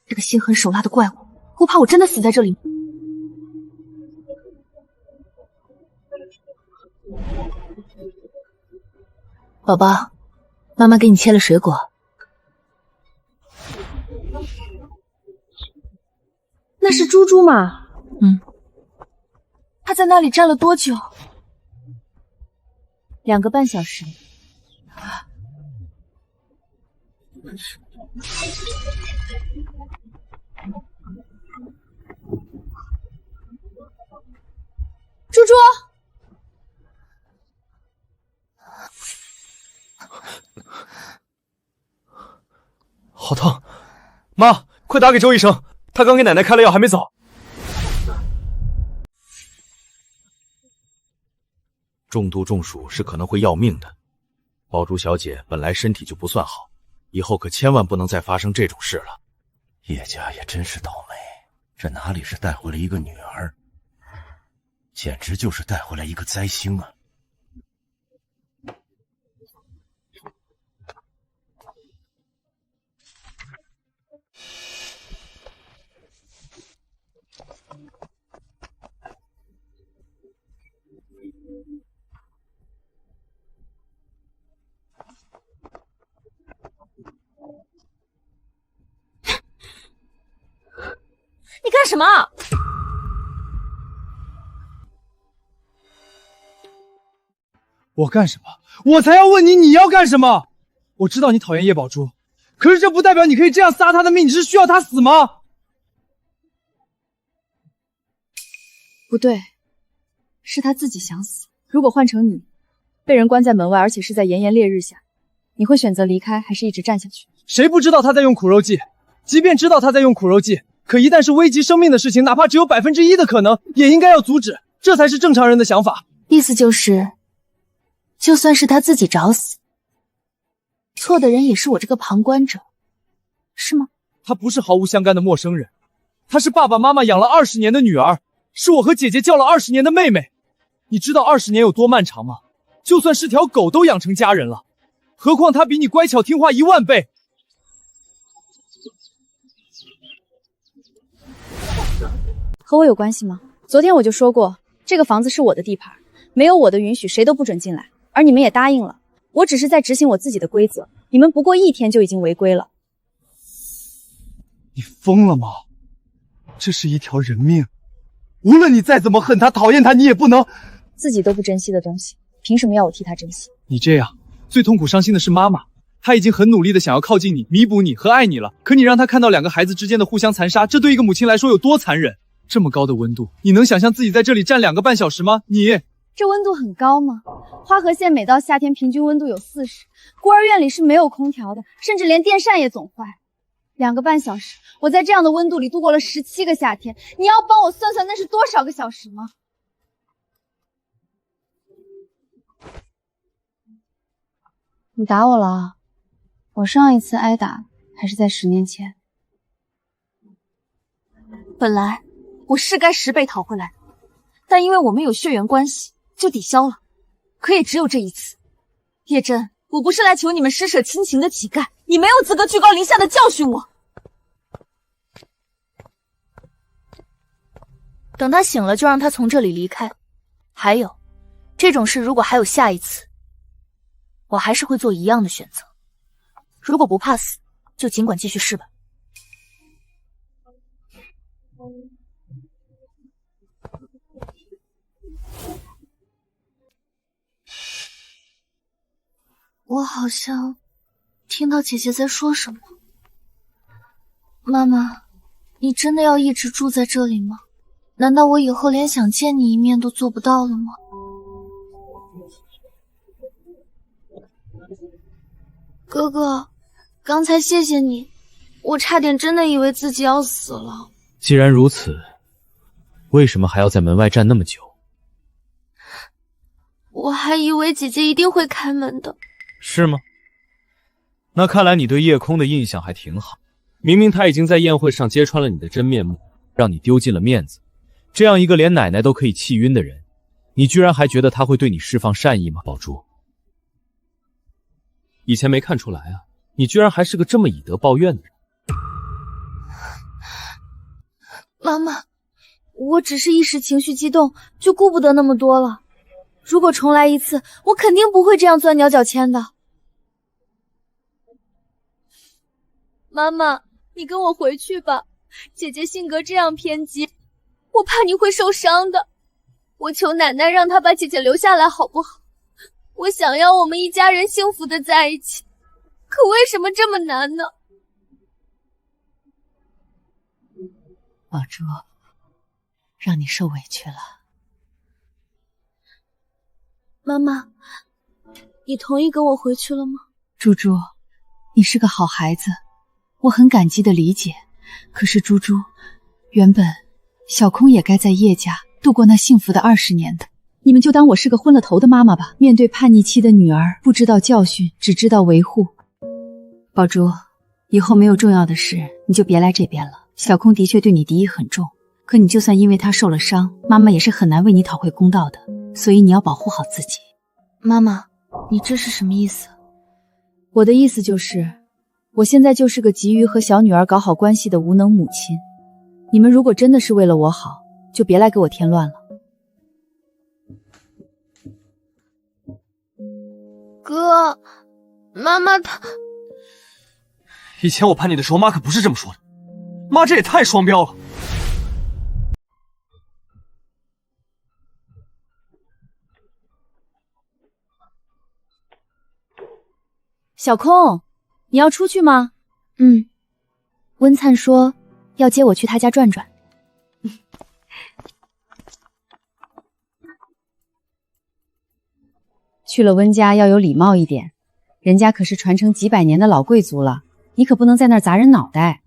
这个心狠手辣的怪物，不怕我真的死在这里？宝宝，妈妈给你切了水果。那是猪猪吗？他在那里站了多久？2个半小时。猪猪，好疼！妈，快打给周医生，他刚给奶奶开了药，还没走。重度中暑是可能会要命的，宝珠小姐本来身体就不算好，以后可千万不能再发生这种事了。叶家也真是倒霉，这哪里是带回来一个女儿，简直就是带回来一个灾星啊！你干什么？我干什么？我才要问你，你要干什么？我知道你讨厌叶宝珠，可是这不代表你可以这样撒她的命，你是需要她死吗？不对，是他自己想死。如果换成你，被人关在门外，而且是在炎炎烈日下，你会选择离开，还是一直站下去？谁不知道他在用苦肉计？即便知道他在用苦肉计，可一旦是危及生命的事情，哪怕只有1%的可能，也应该要阻止，这才是正常人的想法。意思就是，就算是他自己找死，错的人也是我这个旁观者，是吗？他不是毫无相干的陌生人，他是爸爸妈妈养了20年的女儿，是我和姐姐叫了20年的妹妹。你知道20年有多漫长吗？就算是条狗都养成家人了，何况他比你乖巧听话10000倍。和我有关系吗？昨天我就说过，这个房子是我的地盘，没有我的允许，谁都不准进来，而你们也答应了。我只是在执行我自己的规则，你们不过1天就已经违规了。你疯了吗？这是一条人命，无论你再怎么恨他、讨厌他，你也不能自己都不珍惜的东西，凭什么要我替他珍惜？你这样，最痛苦伤心的是妈妈，她已经很努力的想要靠近你、弥补你和爱你了，可你让她看到2个孩子之间的互相残杀，这对一个母亲来说有多残忍？这么高的温度，你能想象自己在这里站2个半小时吗？你这温度很高吗？花河县每到夏天平均温度有40，孤儿院里是没有空调的，甚至连电扇也总坏。2个半小时，我在这样的温度里度过了17个夏天，你要帮我算算那是多少个小时吗？你打我了啊？我上一次挨打还是在10年前。本来我是该10倍讨回来，但因为我们有血缘关系，就抵消了。可也只有这一次。叶真，我不是来求你们施舍亲情的乞丐，你没有资格居高临下的教训我。等他醒了，就让他从这里离开。还有，这种事如果还有下一次，我还是会做一样的选择。如果不怕死，就尽管继续试吧。我好像听到姐姐在说什么。妈妈，你真的要一直住在这里吗？难道我以后连想见你一面都做不到了吗？哥哥，刚才谢谢你，我差点真的以为自己要死了。既然如此，为什么还要在门外站那么久？我还以为姐姐一定会开门的。是吗？那看来你对叶空的印象还挺好。明明他已经在宴会上揭穿了你的真面目，让你丢尽了面子。这样一个连奶奶都可以气晕的人，你居然还觉得他会对你释放善意吗？宝珠，以前没看出来啊，你居然还是个这么以德报怨的人。妈妈，我只是一时情绪激动，就顾不得那么多了。如果重来一次，我肯定不会这样钻牛角尖的。妈妈，你跟我回去吧，姐姐性格这样偏激，我怕你会受伤的。我求奶奶让她把姐姐留下来好不好？我想要我们一家人幸福的在一起，可为什么这么难呢？宝珠，让你受委屈了。妈妈，你同意跟我回去了吗？珠珠，你是个好孩子，我很感激的理解。可是珠珠，原本小空也该在叶家度过那幸福的20年的。你们就当我是个昏了头的妈妈吧。面对叛逆期的女儿，不知道教训，只知道维护。宝珠，以后没有重要的事，你就别来这边了。小空的确对你敌意很重，可你就算因为他受了伤，妈妈也是很难为你讨回公道的。所以你要保护好自己。妈妈，你这是什么意思？我的意思就是，我现在就是个急于和小女儿搞好关系的无能母亲。你们如果真的是为了我好，就别来给我添乱了。哥，妈妈她……以前我叛逆的时候，妈可不是这么说的。妈这也太双标了。小空，你要出去吗？温灿说要接我去他家转转。去了温家要有礼貌一点，人家可是传承几百年的老贵族了，你可不能在那儿砸人脑袋。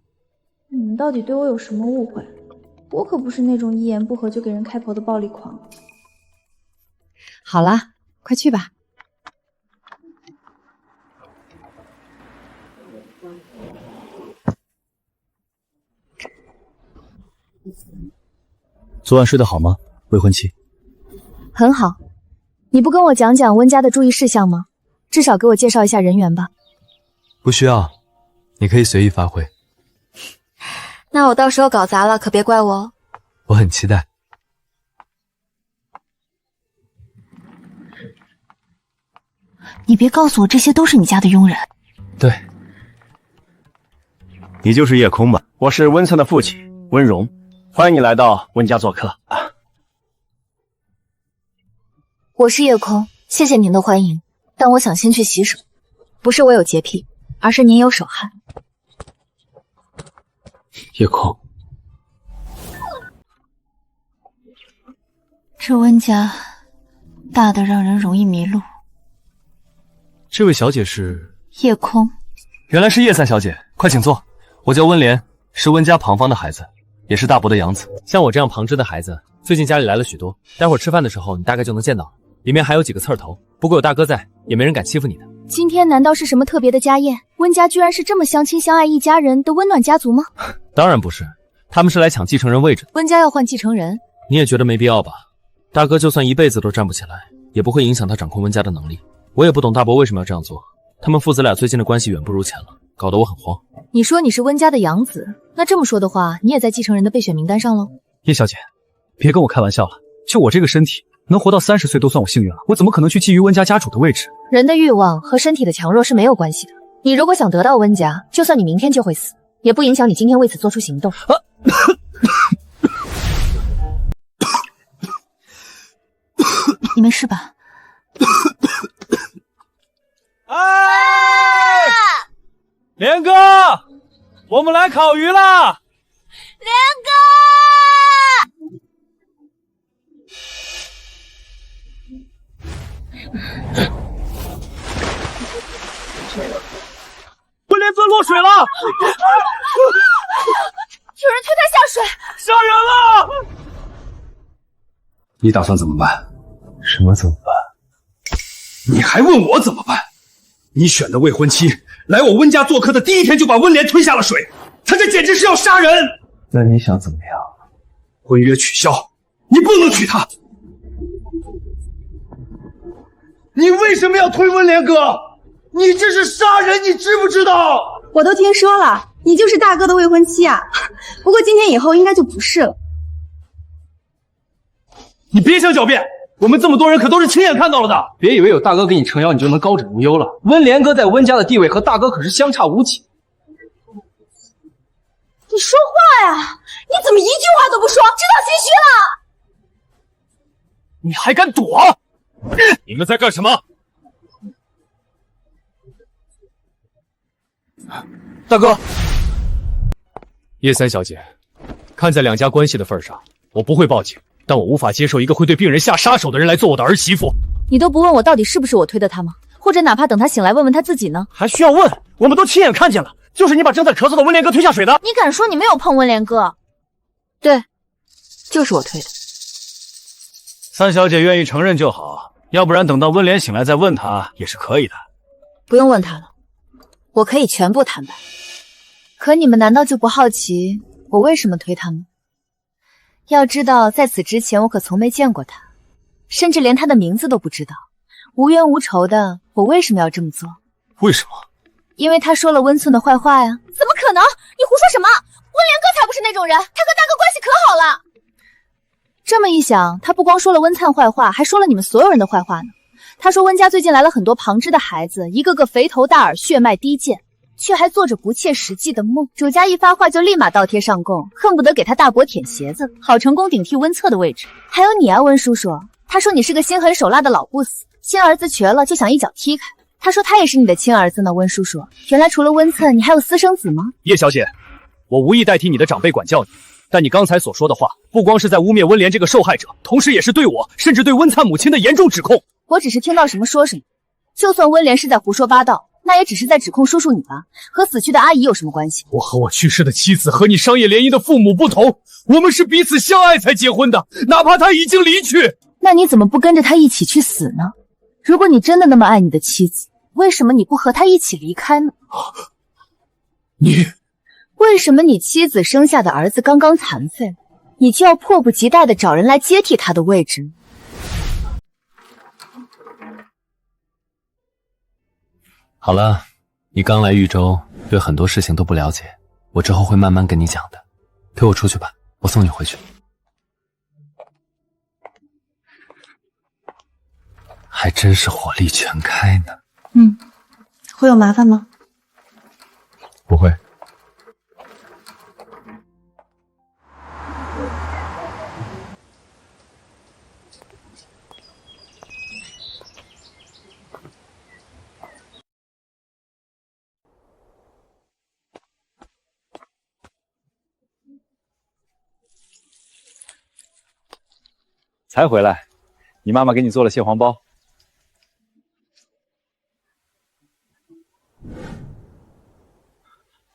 你们到底对我有什么误会？我可不是那种一言不合就给人开炮的暴力狂。好了，快去吧。昨晚睡得好吗，未婚妻？很好。你不跟我讲讲温家的注意事项吗？至少给我介绍一下人员吧。不需要，你可以随意发挥。那我到时候搞砸了，可别怪我哦。我很期待。你别告诉我这些都是你家的佣人。对，你就是叶空吧？我是温策的父亲温荣，欢迎你来到温家做客啊。我是叶空，谢谢您的欢迎，但我想先去洗手。不是我有洁癖，而是您有手汗。叶空，这温家大的让人容易迷路。这位小姐是叶空，原来是叶三小姐，快请坐。我叫温莲，是温家旁方的孩子，也是大伯的养子。像我这样旁支的孩子，最近家里来了许多，待会儿吃饭的时候你大概就能见到了。里面还有几个刺儿头，不过有大哥在，也没人敢欺负你的。今天难道是什么特别的家宴？温家居然是这么相亲相爱一家人的温暖家族吗？当然不是，他们是来抢继承人位置的。温家要换继承人，你也觉得没必要吧？大哥就算一辈子都站不起来，也不会影响他掌控温家的能力。我也不懂大伯为什么要这样做，他们父子俩最近的关系远不如前了，搞得我很慌。你说你是温家的养子，那这么说的话，你也在继承人的备选名单上喽？叶小姐，别跟我开玩笑了，就我这个身体，能活到30岁都算我幸运了，我怎么可能去觊觎温家家主的位置？人的欲望和身体的强弱是没有关系的。你如果想得到温家，就算你明天就会死，也不影响你今天为此做出行动。你没事吧？哎，莲哥，我们来烤鱼啦！莲哥，温莲尊落水了！有人推他下水，杀人了！你打算怎么办？什么怎么办？你还问我怎么办？你选的未婚妻来我温家做客的第一天就把温莲推下了水，他这简直是要杀人！那你想怎么样？婚约取消，你不能娶她。你为什么要推温莲哥？你这是杀人，你知不知道？我都听说了，你就是大哥的未婚妻啊。不过今天以后应该就不是了。你别想狡辩，我们这么多人可都是亲眼看到了的。别以为有大哥给你撑腰，你就能高枕无忧了。温莲哥在温家的地位和大哥可是相差无几。你说话呀！你怎么一句话都不说，知道心虚了？你还敢躲？你们在干什么？大哥，叶三小姐，看在两家关系的份上，我不会报警，但我无法接受一个会对病人下杀手的人来做我的儿媳妇。你都不问我到底是不是我推的他吗？或者哪怕等他醒来问问他自己呢？还需要问？我们都亲眼看见了，就是你把正在咳嗽的温莲哥推下水的。你敢说你没有碰温莲哥？对，就是我推的。三小姐愿意承认就好，要不然等到温莲醒来再问她也是可以的。不用问他了，我可以全部坦白。可你们难道就不好奇我为什么推他吗？要知道，在此之前我可从没见过他，甚至连他的名字都不知道。无冤无仇的，我为什么要这么做？为什么？因为他说了温寸的坏话呀。怎么可能？你胡说什么？温莲哥才不是那种人，他和大哥关系可好了。这么一想，他不光说了温灿坏话，还说了你们所有人的坏话呢。他说温家最近来了很多旁支的孩子，一个个肥头大耳，血脉低贱，却还做着不切实际的梦。主家一发话就立马倒贴上供，恨不得给他大伯舔鞋子，好成功顶替温策的位置。还有你啊，温叔叔，他说你是个心狠手辣的老不死，亲儿子瘸了就想一脚踢开。他说他也是你的亲儿子呢，温叔叔。原来除了温策，你还有私生子吗？叶小姐，我无意代替你的长辈管教你，但你刚才所说的话，不光是在污蔑温莲这个受害者，同时也是对我，甚至对温灿母亲的严重指控。我只是听到什么说什么，就算温莲是在胡说八道，那也只是在指控叔叔你吧，和死去的阿姨有什么关系？我和我去世的妻子和你商业联姻的父母不同，我们是彼此相爱才结婚的，哪怕他已经离去。那你怎么不跟着他一起去死呢？如果你真的那么爱你的妻子，为什么你不和他一起离开呢？为什么你妻子生下的儿子刚刚残废，你就要迫不及待地找人来接替他的位置呢？好了，你刚来豫州，对很多事情都不了解，我之后会慢慢跟你讲的。陪我出去吧，我送你回去。还真是火力全开呢。会有麻烦吗？不会。才回来，你妈妈给你做了蟹黄包。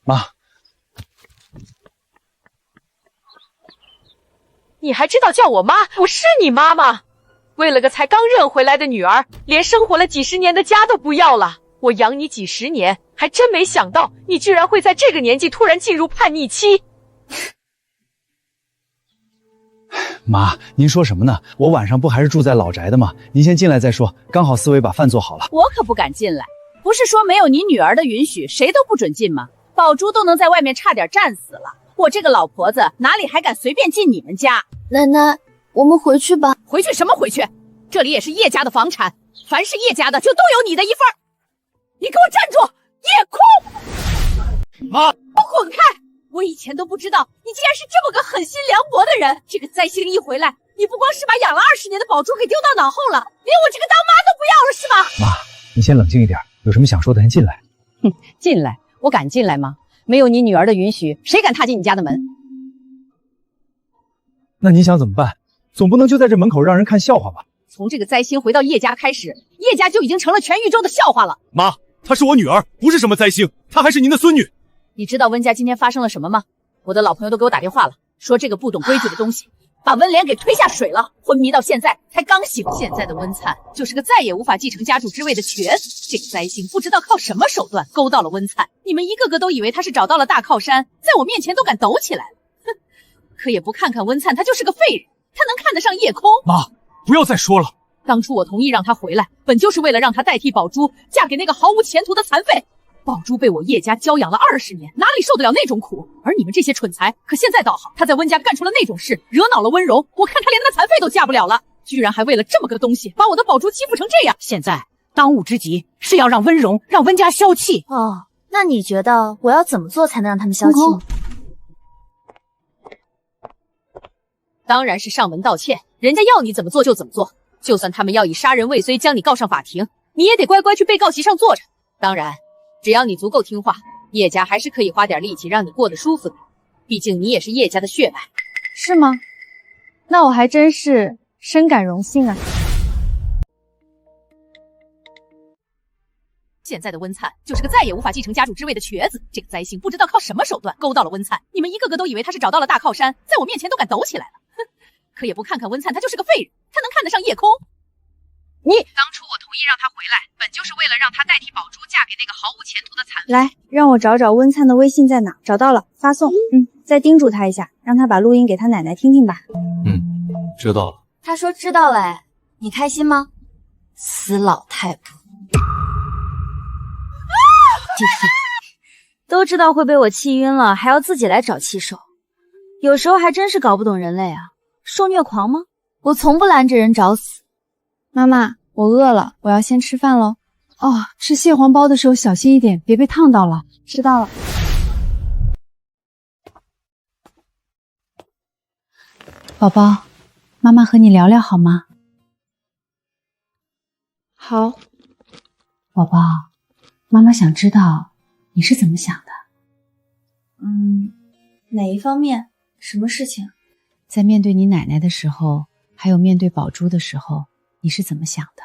妈，你还知道叫我妈？我是你妈吗？为了个才刚认回来的女儿，连生活了几十年的家都不要了。我养你几十年，还真没想到你居然会在这个年纪突然进入叛逆期。妈，您说什么呢？我晚上不还是住在老宅的吗？您先进来再说，刚好四维把饭做好了。我可不敢进来，不是说没有你女儿的允许，谁都不准进吗？宝珠都能在外面差点战死了，我这个老婆子哪里还敢随便进你们家？奶奶，我们回去吧。回去什么回去？这里也是叶家的房产，凡是叶家的就都有你的一份。你给我站住！叶空！妈，滚开！我以前都不知道你竟然是这么个狠心凉薄的人。这个灾星一回来，你不光是把养了20年的宝珠给丢到脑后了，连我这个当妈都不要了是吧？妈，你先冷静一点，有什么想说的先进来。哼，进来？我敢进来吗？没有你女儿的允许，谁敢踏进你家的门？那你想怎么办？总不能就在这门口让人看笑话吧？从这个灾星回到叶家开始，叶家就已经成了全豫州的笑话了。妈，她是我女儿，不是什么灾星，她还是您的孙女。你知道温家今天发生了什么吗？我的老朋友都给我打电话了，说这个不懂规矩的东西把温莲给推下水了，昏迷到现在才刚醒。现在的温灿就是个再也无法继承家主之位的瘸子。这个灾星不知道靠什么手段勾到了温灿，你们一个个都以为他是找到了大靠山，在我面前都敢抖起来了。哼，可也不看看温灿，他就是个废人，他能看得上叶空？妈，不要再说了。当初我同意让他回来，本就是为了让他代替宝珠嫁给那个毫无前途的残废。宝珠被我叶家娇养了20年，哪里受得了那种苦？而你们这些蠢材，可现在倒好，他在温家干出了那种事，惹恼了温柔，我看他连那残废都嫁不了了，居然还为了这么个东西，把我的宝珠欺负成这样。现在当务之急是要让温荣、让温家消气。哦，那你觉得我要怎么做才能让他们消气呢？当然是上门道歉，人家要你怎么做就怎么做。就算他们要以杀人未遂将你告上法庭，你也得乖乖去被告席上坐着。当然，只要你足够听话，叶家还是可以花点力气让你过得舒服的。毕竟你也是叶家的血脉。是吗？那我还真是深感荣幸啊。现在的温灿就是个再也无法继承家主之位的瘸子。这个灾星不知道靠什么手段勾到了温灿，你们一个个都以为他是找到了大靠山，在我面前都敢抖起来了。哼，可也不看看温灿，他就是个废人，他能看得上叶空？你当初我同意让他回来，本就是为了让他代替宝珠嫁给那个毫无前途的残废。来，让我找找温灿的微信在哪？找到了，发送。再叮嘱他一下，让他把录音给他奶奶听听吧。知道了。他说知道了。哎，你开心吗？死老太婆！都知道会被我气晕了，还要自己来找气受，有时候还真是搞不懂人类啊！受虐狂吗？我从不拦着人找死。妈妈，我饿了，我要先吃饭喽。哦，吃蟹黄包的时候小心一点，别被烫到了。知道了。宝宝，妈妈和你聊聊好吗？好。宝宝，妈妈想知道你是怎么想的。哪一方面？什么事情？在面对你奶奶的时候，还有面对宝珠的时候，你是怎么想的？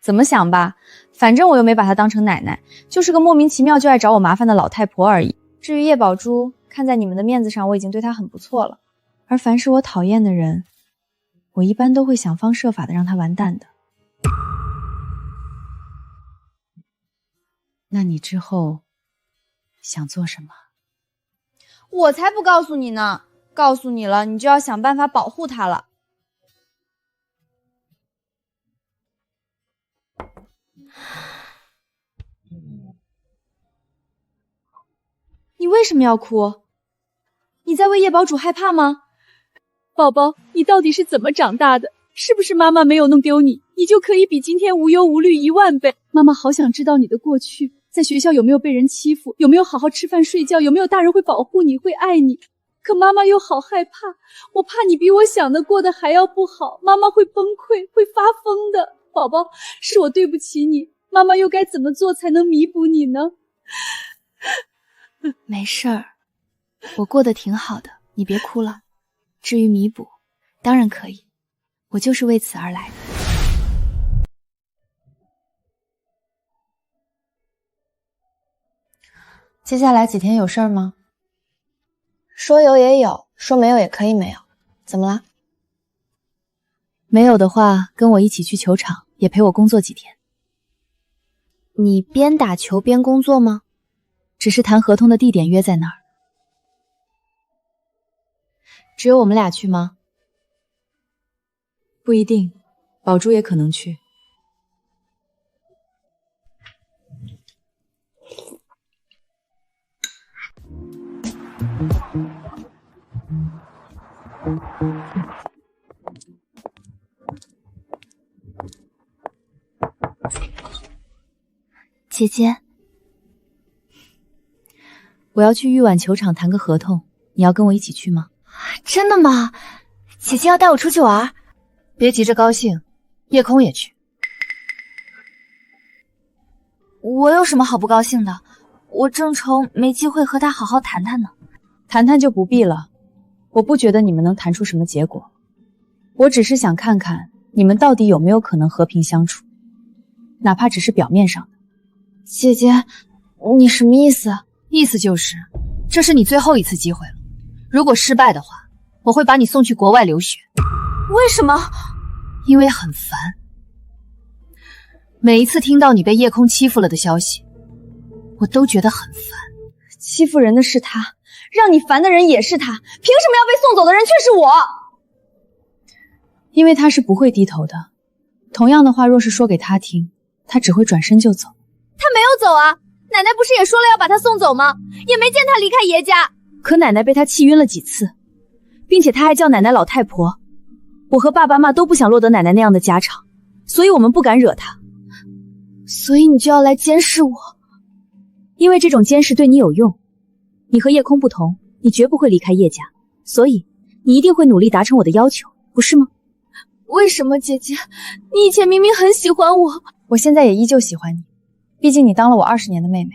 怎么想吧，反正我又没把她当成奶奶，就是个莫名其妙就爱找我麻烦的老太婆而已。至于叶宝珠，看在你们的面子上，我已经对她很不错了。而凡是我讨厌的人，我一般都会想方设法的让他完蛋的。那你之后想做什么？我才不告诉你呢！告诉你了，你就要想办法保护他了。你为什么要哭？你在为叶宝主害怕吗？宝宝，你到底是怎么长大的？是不是妈妈没有弄丢你？你就可以比今天无忧无虑10000倍。妈妈好想知道你的过去，在学校有没有被人欺负，有没有好好吃饭睡觉，有没有大人会保护你，会爱你。可妈妈又好害怕，我怕你比我想的过得还要不好，妈妈会崩溃，会发疯的。宝宝，是我对不起你，妈妈又该怎么做才能弥补你呢？没事儿，我过得挺好的，你别哭了。至于弥补，当然可以，我就是为此而来的。接下来几天有事儿吗？说有也有，说没有也可以没有。怎么了？没有的话，跟我一起去球场，也陪我工作几天。你边打球边工作吗？只是谈合同的地点约在那儿。只有我们俩去吗？不一定，宝珠也可能去。姐姐，我要去玉碗球场谈个合同，你要跟我一起去吗？真的吗？姐姐要带我出去玩？别急着高兴，夜空也去。我有什么好不高兴的？我正愁没机会和他好好谈谈呢。谈谈就不必了，我不觉得你们能谈出什么结果。我只是想看看你们到底有没有可能和平相处，哪怕只是表面上的。姐姐，你什么意思？意思就是，这是你最后一次机会了。如果失败的话，我会把你送去国外留学。为什么？因为很烦。每一次听到你被夜空欺负了的消息，我都觉得很烦。欺负人的是他，让你烦的人也是他，凭什么要被送走的人却是我？因为他是不会低头的。同样的话，若是说给他听，他只会转身就走。他没有走啊，奶奶不是也说了要把他送走吗？也没见他离开爷家。可奶奶被他气晕了几次，并且他还叫奶奶老太婆。我和爸爸妈妈都不想落得奶奶那样的下场，所以我们不敢惹他。所以你就要来监视我？因为这种监视对你有用。你和夜空不同，你绝不会离开叶家，所以你一定会努力达成我的要求，不是吗？为什么姐姐？你以前明明很喜欢我。我现在也依旧喜欢你，毕竟你当了我20年的妹妹，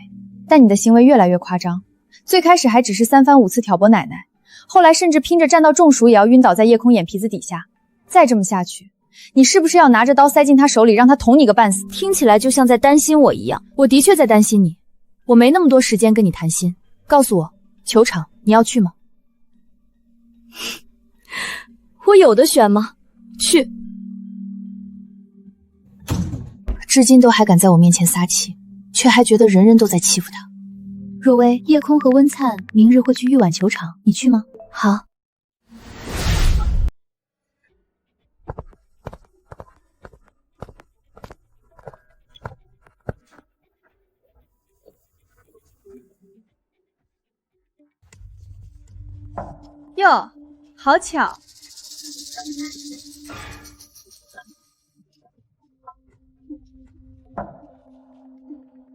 但你的行为越来越夸张。最开始还只是3番5次挑拨奶奶，后来甚至拼着站到中暑也要晕倒在夜空眼皮子底下。再这么下去，你是不是要拿着刀塞进他手里，让他捅你个半死？听起来就像在担心我一样。我的确在担心你，我没那么多时间跟你谈心。告诉我，球场你要去吗？我有的选吗？去。至今都还敢在我面前撒气，却还觉得人人都在欺负他。若薇、夜空和温灿明日会去玉碗球场，你去吗？好。哟，好巧。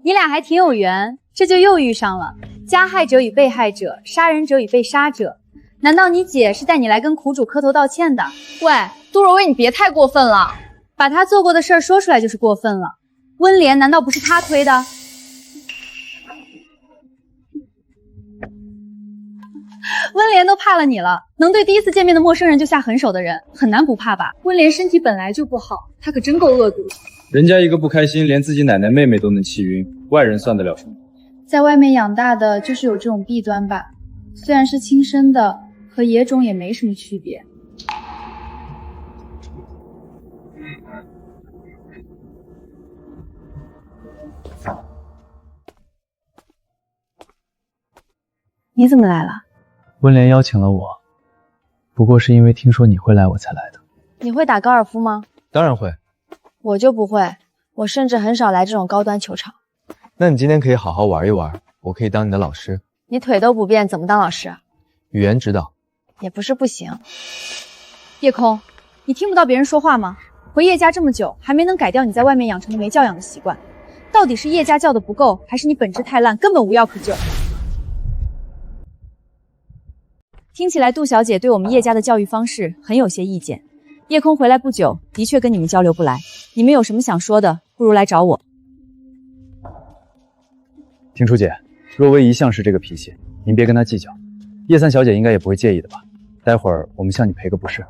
你俩还挺有缘，这就又遇上了。加害者与被害者，杀人者与被杀者。难道你姐是带你来跟苦主磕头道歉的？喂，杜若薇，你别太过分了，把她做过的事儿说出来就是过分了。温莲难道不是她推的？温莲都怕了你了，能对第一次见面的陌生人就下狠手的人，很难不怕吧？温莲身体本来就不好，她可真够恶毒。人家一个不开心，连自己奶奶妹妹都能气晕，外人算得了什么？在外面养大的就是有这种弊端吧，虽然是亲生的，和野种也没什么区别。你怎么来了？温莲邀请了我，不过是因为听说你会来我才来的。你会打高尔夫吗？当然会。我就不会，我甚至很少来这种高端球场。那你今天可以好好玩一玩，我可以当你的老师。你腿都不便，怎么当老师？语言指导。也不是不行。夜空，你听不到别人说话吗？回叶家这么久，还没能改掉你在外面养成的没教养的习惯，到底是叶家教的不够，还是你本质太烂，根本无药可救？听起来杜小姐对我们叶家的教育方式很有些意见。叶空回来不久，的确跟你们交流不来。你们有什么想说的，不如来找我。听初姐，若薇一向是这个脾气，您别跟她计较。叶三小姐应该也不会介意的吧？待会儿我们向你赔个不是。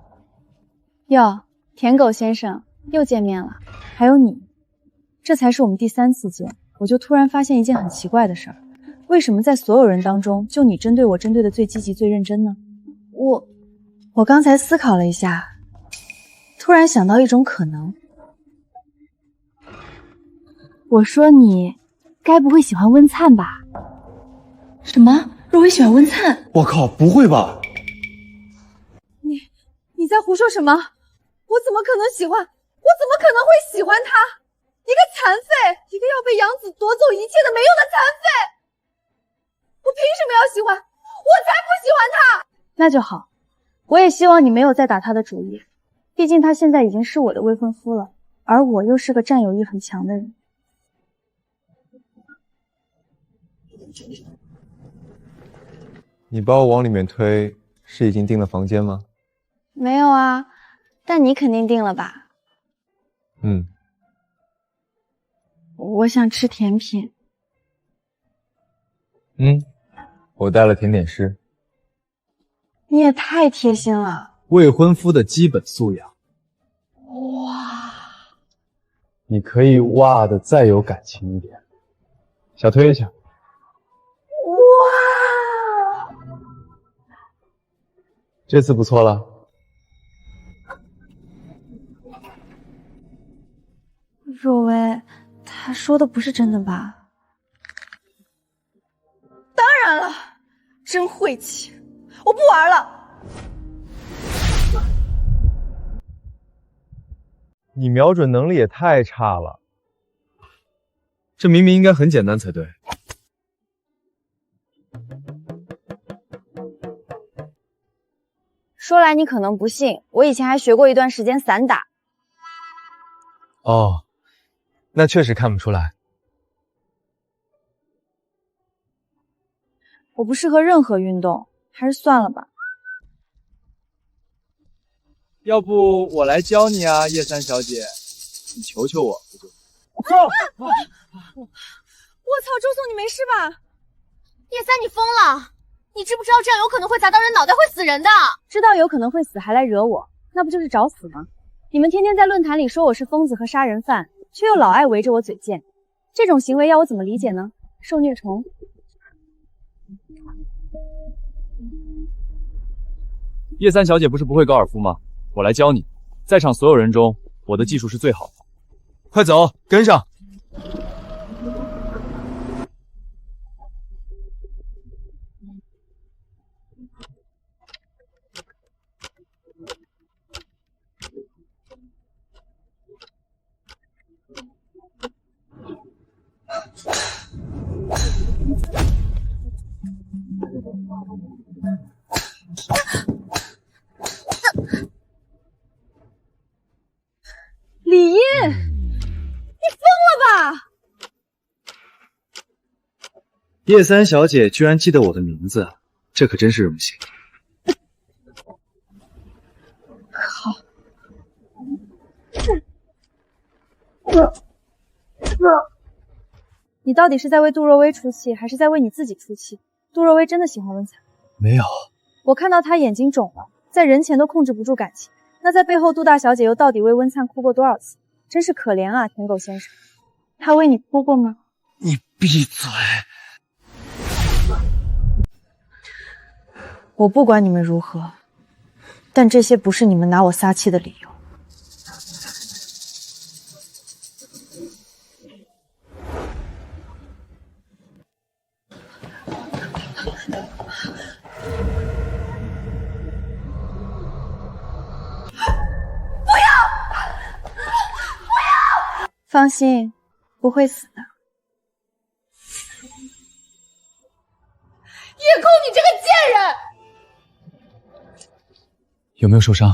哟，舔狗先生又见面了，还有你，这才是我们第3次见，我就突然发现一件很奇怪的事儿。为什么在所有人当中，就你针对我针对的最积极、最认真呢？我刚才思考了一下，突然想到一种可能。我说你该不会喜欢温灿吧？什么？若薇喜欢温灿？我靠，不会吧？你在胡说什么？我怎么可能喜欢？我怎么可能会喜欢他？一个残废，一个要被杨子夺走一切的没用的残废！我凭什么要喜欢？我才不喜欢他！那就好，我也希望你没有再打他的主意，毕竟他现在已经是我的未婚夫了，而我又是个占有欲很强的人。你把我往里面推，是已经订了房间吗？没有啊，但你肯定定了吧？嗯。我想吃甜品。我带了甜点师。你也太贴心了。未婚夫的基本素养。哇！你可以哇的再有感情一点，小推一下。哇！这次不错了。若薇，他说的不是真的吧？当然了，真晦气，我不玩了。你瞄准能力也太差了，这明明应该很简单才对。说来你可能不信，我以前还学过一段时间散打。哦，那确实看不出来。我不适合任何运动，还是算了吧。要不我来教你啊，叶三小姐，你求求我不就？我操，周总，你没事吧？叶三，你疯了！你知不知道这样有可能会砸到人脑袋，会死人的？知道有可能会死还来惹我，那不就是找死吗？你们天天在论坛里说我是疯子和杀人犯，却又老爱围着我嘴贱，这种行为要我怎么理解呢？受虐虫。叶三小姐不是不会高尔夫吗？我来教你，在场所有人中，我的技术是最好的。快走，跟上！李英，你疯了吧？叶三小姐居然记得我的名字，这可真是荣幸。好。你到底是在为杜若薇出气，还是在为你自己出气？杜若薇真的喜欢温惨？没有，我看到她眼睛肿了，在人前都控制不住感情。那在背后，杜大小姐又到底为温灿哭过多少次？真是可怜啊，舔狗先生。她为你哭过吗？你闭嘴！我不管你们如何，但这些不是你们拿我撒气的理由。放心，不会死的。叶空，你这个贱人！有没有受伤？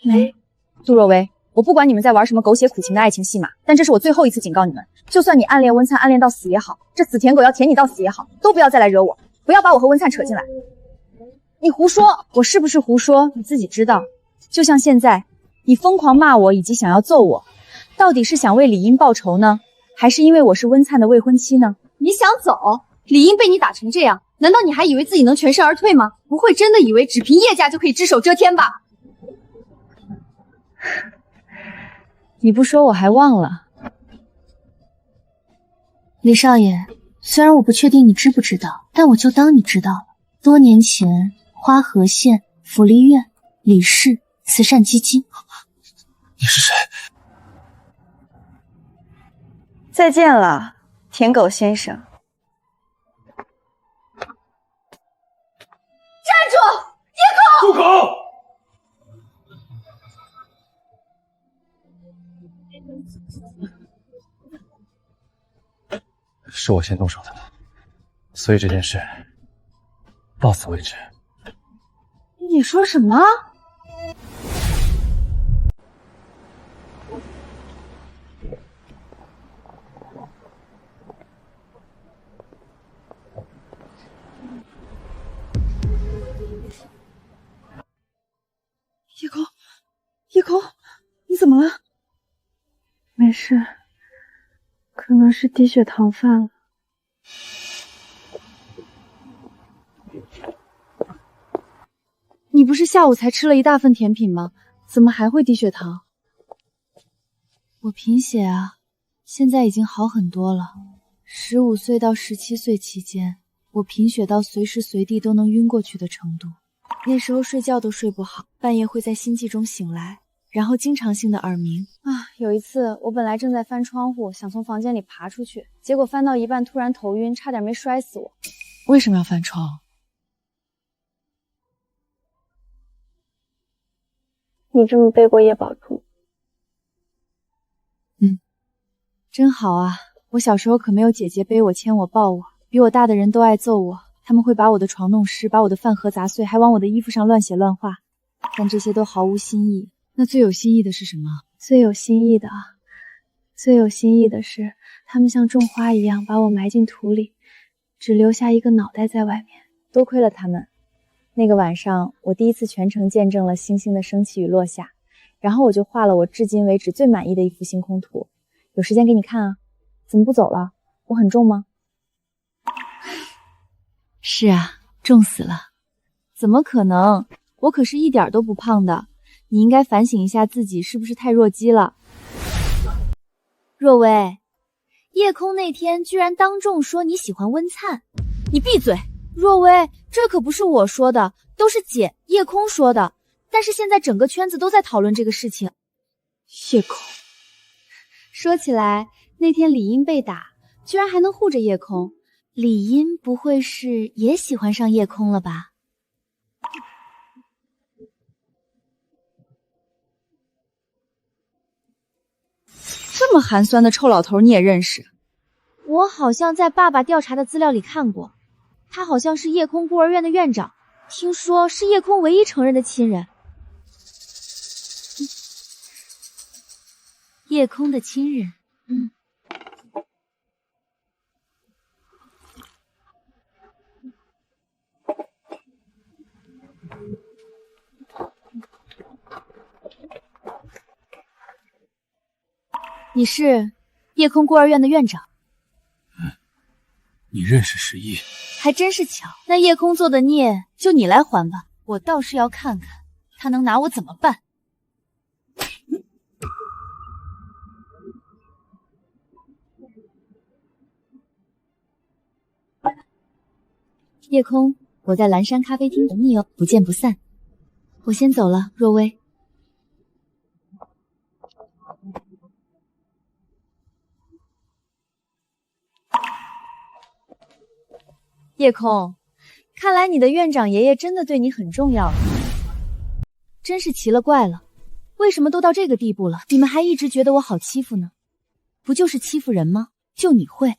没。杜若薇，我不管你们在玩什么狗血苦情的爱情戏码，但这是我最后一次警告你们，就算你暗恋温灿暗恋到死也好，这死舔狗要舔你到死也好，都不要再来惹我，不要把我和温灿扯进来。你胡说，我是不是胡说你自己知道。就像现在，你疯狂骂我以及想要揍我，到底是想为李英报仇呢，还是因为我是温灿的未婚妻呢？你想走？李英被你打成这样，难道你还以为自己能全身而退吗？不会真的以为只凭叶家就可以只手遮天吧？你不说我还忘了。李少爷，虽然我不确定你知不知道，但我就当你知道了。多年前，花河县福利院李氏慈善基金。你是谁？再见了，舔狗先生。站住！叶空！住口！是我先动手的，所以这件事到此为止。你说什么？叶空，叶空，你怎么了？没事，可能是低血糖犯了。你不是下午才吃了一大份甜品吗？怎么还会低血糖？我贫血啊，现在已经好很多了。15岁到17岁期间，我贫血到随时随地都能晕过去的程度。那时候睡觉都睡不好，半夜会在心悸中醒来，然后经常性的耳鸣啊。有一次，我本来正在翻窗户，想从房间里爬出去，结果翻到一半突然头晕，差点没摔死我。为什么要翻窗？你这么背过叶宝珠？真好啊！我小时候可没有姐姐背我、牵我、抱我，比我大的人都爱揍我，他们会把我的床弄湿，把我的饭盒砸碎，还往我的衣服上乱写乱画，但这些都毫无新意。那最有新意的是什么？最有新意的是，他们像种花一样把我埋进土里，只留下一个脑袋在外面。多亏了他们，那个晚上我第一次全程见证了星星的升起与落下，然后我就画了我至今为止最满意的一幅星空图。有时间给你看啊。怎么不走了？我很重吗？是啊，重死了。怎么可能？我可是一点都不胖的。你应该反省一下自己是不是太弱鸡了。若薇，夜空那天居然当众说你喜欢温灿，你闭嘴！若薇，这可不是我说的，都是姐夜空说的。但是现在整个圈子都在讨论这个事情。夜空，说起来，那天李英被打，居然还能护着夜空。李英不会是也喜欢上夜空了吧？这么寒酸的臭老头你也认识？我好像在爸爸调查的资料里看过，他好像是夜空孤儿院的院长，听说是夜空唯一承认的亲人。夜空的亲人，你是夜空孤儿院的院长？你认识十一？还真是巧。那夜空做的孽，就你来还吧。我倒是要看看他能拿我怎么办。夜空，我在蓝山咖啡厅等你哦，不见不散。我先走了，若薇。夜空，看来你的院长爷爷真的对你很重要了。真是奇了怪了，为什么都到这个地步了，你们还一直觉得我好欺负呢？不就是欺负人吗？就你会。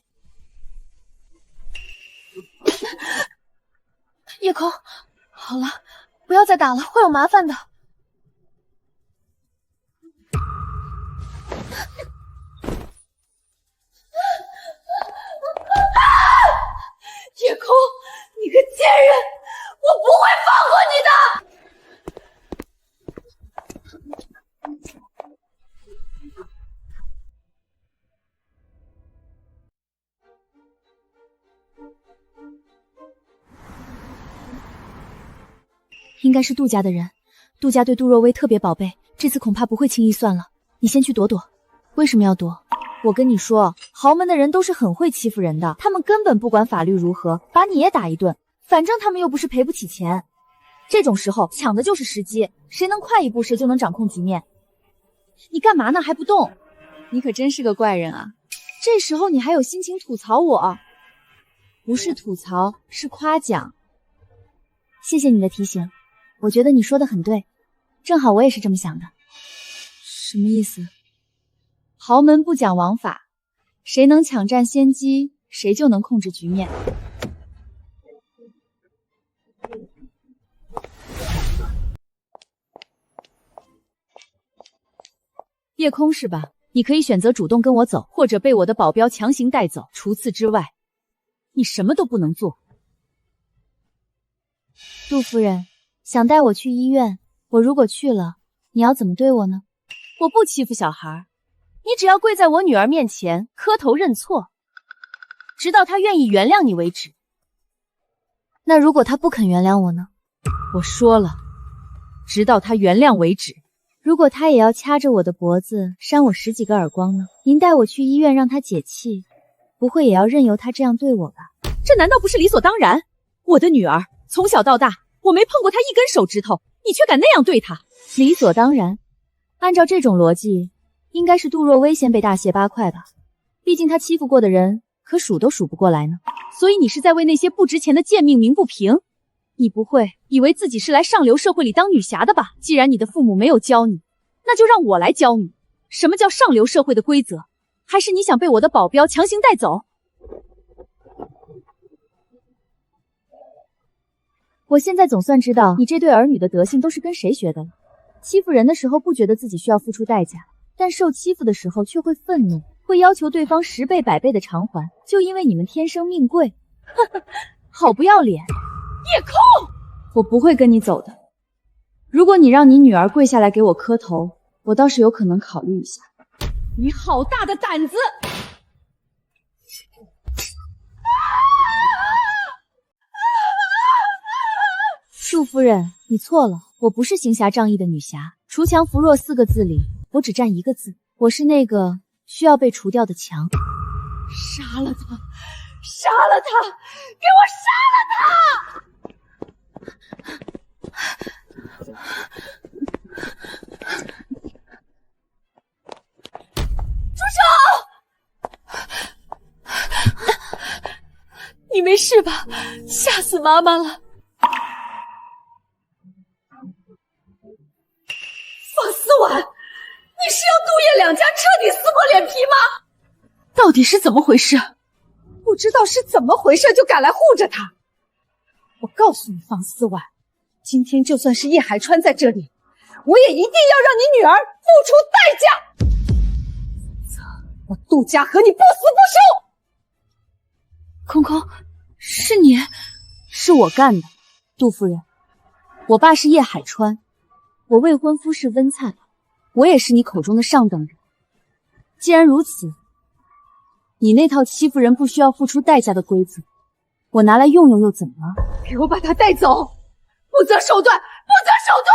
夜空，好了，不要再打了，会有麻烦的。应该是杜家的人。杜家对杜若薇特别宝贝，这次恐怕不会轻易算了。你先去躲躲。为什么要躲？我跟你说，豪门的人都是很会欺负人的，他们根本不管法律如何，把你也打一顿，反正他们又不是赔不起钱。这种时候抢的就是时机，谁能快一步，谁就能掌控局面。你干嘛呢？还不动？你可真是个怪人啊！这时候你还有心情吐槽我？不是吐槽，是夸奖。谢谢你的提醒，我觉得你说的很对，正好我也是这么想的。什么意思？豪门不讲王法，谁能抢占先机，谁就能控制局面。夜空是吧？你可以选择主动跟我走，或者被我的保镖强行带走。除此之外，你什么都不能做。杜夫人，想带我去医院，我如果去了，你要怎么对我呢？我不欺负小孩，你只要跪在我女儿面前磕头认错，直到她愿意原谅你为止。那如果她不肯原谅我呢？我说了，直到她原谅为止。如果她也要掐着我的脖子扇我10几个耳光呢？您带我去医院让她解气，不会也要任由她这样对我吧？这难道不是理所当然？我的女儿从小到大，我没碰过她一根手指头，你却敢那样对她？理所当然？按照这种逻辑，应该是杜若薇先被大卸8块吧？毕竟她欺负过的人可数都数不过来呢。所以你是在为那些不值钱的贱命鸣不平？你不会以为自己是来上流社会里当女侠的吧？既然你的父母没有教你，那就让我来教你，什么叫上流社会的规则？还是你想被我的保镖强行带走？我现在总算知道你这对儿女的德性都是跟谁学的了。欺负人的时候不觉得自己需要付出代价，但受欺负的时候却会愤怒，会要求对方10倍100倍的偿还，就因为你们天生命贵。呵呵，好不要脸！夜空，我不会跟你走的。如果你让你女儿跪下来给我磕头，我倒是有可能考虑一下。你好大的胆子！杜夫人，你错了，我不是行侠仗义的女侠。锄强扶弱4个字里，我只占1个字，我是那个需要被除掉的墙。杀了他！杀了他！给我杀了他！住手！你没事吧？吓死妈妈了！方思婉，你是要杜叶两家彻底撕破脸皮吗？到底是怎么回事？不知道是怎么回事就敢来护着他。我告诉你，方思婉，今天就算是叶海川在这里，我也一定要让你女儿付出代价，否则我杜家和你不死不休。空空，是你？是我干的，杜夫人。我爸是叶海川，我未婚夫是温灿，我也是你口中的上等人。既然如此，你那套欺负人不需要付出代价的规则，我拿来用用又怎么了？给我把他带走！不择手段，不择手段！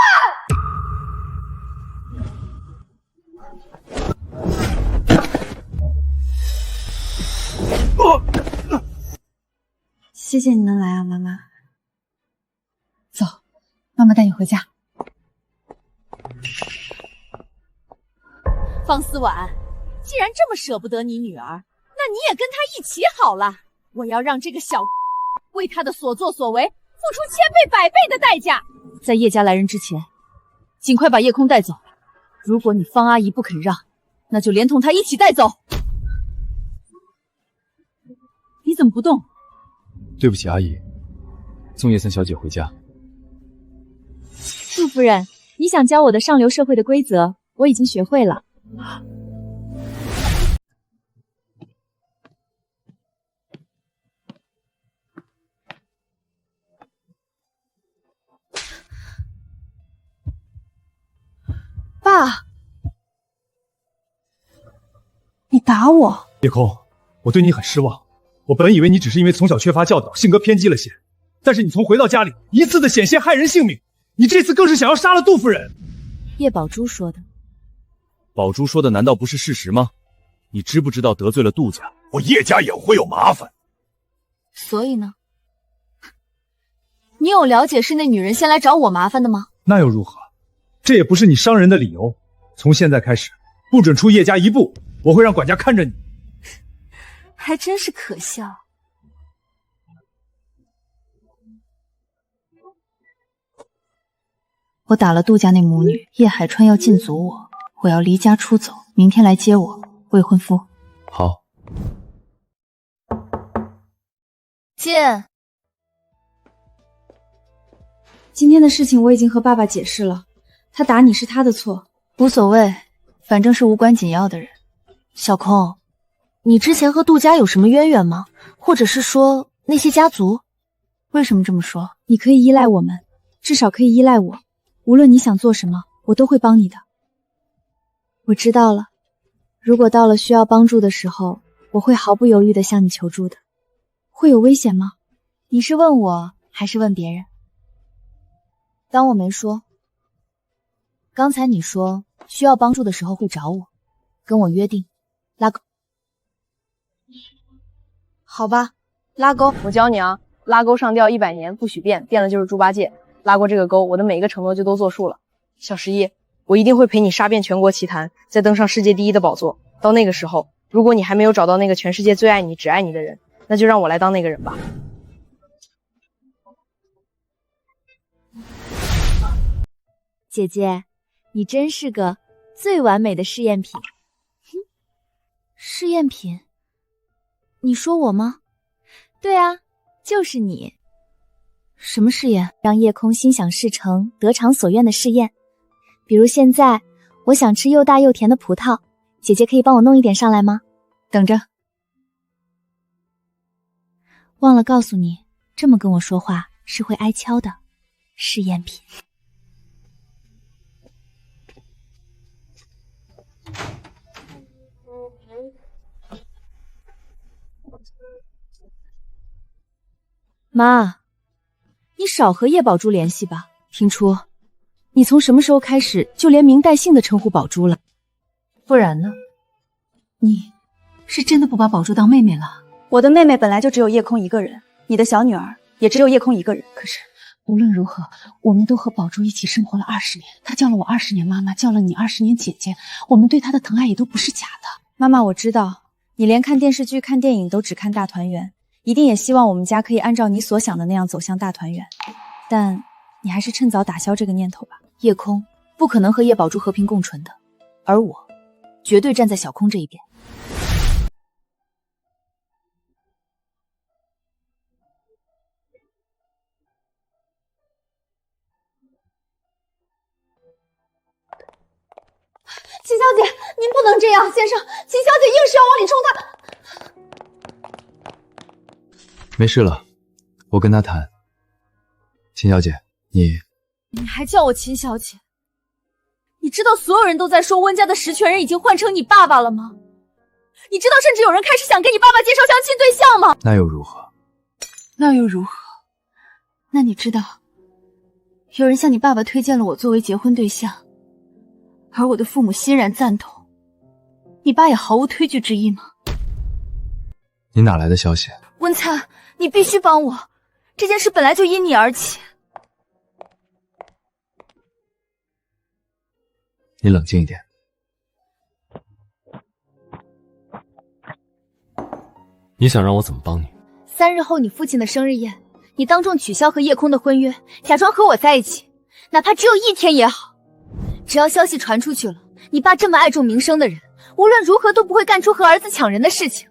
谢谢你能来啊，妈妈。走，妈妈带你回家。方思婉，既然这么舍不得你女儿，那你也跟她一起好了。我要让这个小为她的所作所为付出1000倍100倍的代价。在叶家来人之前，尽快把叶空带走。如果你方阿姨不肯让，那就连同她一起带走。你怎么不动？对不起，阿姨，送叶森小姐回家。杜夫人，你想教我的上流社会的规则，我已经学会了。爸，你打我！夜空，我对你很失望。我本以为你只是因为从小缺乏教导，性格偏激了些，但是你从回到家里一次的险些害人性命，你这次更是想要杀了杜夫人。叶宝珠说的。宝珠说的难道不是事实吗？你知不知道得罪了杜家，我叶家也会有麻烦。所以呢？你有了解是那女人先来找我麻烦的吗？那又如何？这也不是你伤人的理由。从现在开始，不准出叶家一步，我会让管家看着你。还真是可笑。我打了杜家那母女，叶海川要禁足我，我要离家出走，明天来接我，未婚夫。好。进。今天的事情我已经和爸爸解释了，他打你是他的错。无所谓，反正是无关紧要的人。小空，你之前和杜家有什么渊源吗？或者是说那些家族？为什么这么说？你可以依赖我们，至少可以依赖我。无论你想做什么，我都会帮你的。我知道了，如果到了需要帮助的时候，我会毫不犹豫地向你求助的。会有危险吗？你是问我还是问别人？当我没说。刚才你说需要帮助的时候会找我，跟我约定拉钩。好吧，拉钩，我教你啊，拉钩上吊100年不许变，变了就是猪八戒。拉过这个钩，我的每一个承诺就都作数了。小十一，我一定会陪你杀遍全国奇谭，再登上世界第1的宝座。到那个时候，如果你还没有找到那个全世界最爱你、只爱你的人，那就让我来当那个人吧。姐姐，你真是个最完美的试验品。试验品？你说我吗？对啊，就是你。什么试验？让夜空心想事成、得偿所愿的试验。比如现在，我想吃又大又甜的葡萄，姐姐可以帮我弄一点上来吗？等着。忘了告诉你，这么跟我说话是会挨敲的。试验品。妈，你少和叶宝珠联系吧。听出，你从什么时候开始就连名带姓的称呼宝珠了？不然呢？你是真的不把宝珠当妹妹了？我的妹妹本来就只有叶空一个人，你的小女儿也只有叶空一个人。可是无论如何，我们都和宝珠一起生活了20年，她叫了我20年妈妈，叫了你20年姐姐，我们对她的疼爱也都不是假的。妈妈，我知道你连看电视剧、看电影都只看大团圆，一定也希望我们家可以按照你所想的那样走向大团圆，但你还是趁早打消这个念头吧。叶空不可能和叶宝珠和平共存的，而我绝对站在小空这一边。秦小姐，您不能这样，先生，秦小姐硬是要往里冲她。没事了，我跟他谈。秦小姐，你还叫我秦小姐？你知道所有人都在说温家的实权人已经换成你爸爸了吗？你知道甚至有人开始想给你爸爸介绍相亲对象吗？那又如何？那又如何？那你知道，有人向你爸爸推荐了我作为结婚对象，而我的父母欣然赞同，你爸也毫无推拒之意吗？你哪来的消息？温灿，你必须帮我，这件事本来就因你而起。你冷静一点。你想让我怎么帮你？3日后你父亲的生日宴，你当众取消和叶空的婚约，假装和我在一起，哪怕只有1天也好。只要消息传出去了，你爸这么爱重名声的人，无论如何都不会干出和儿子抢人的事情。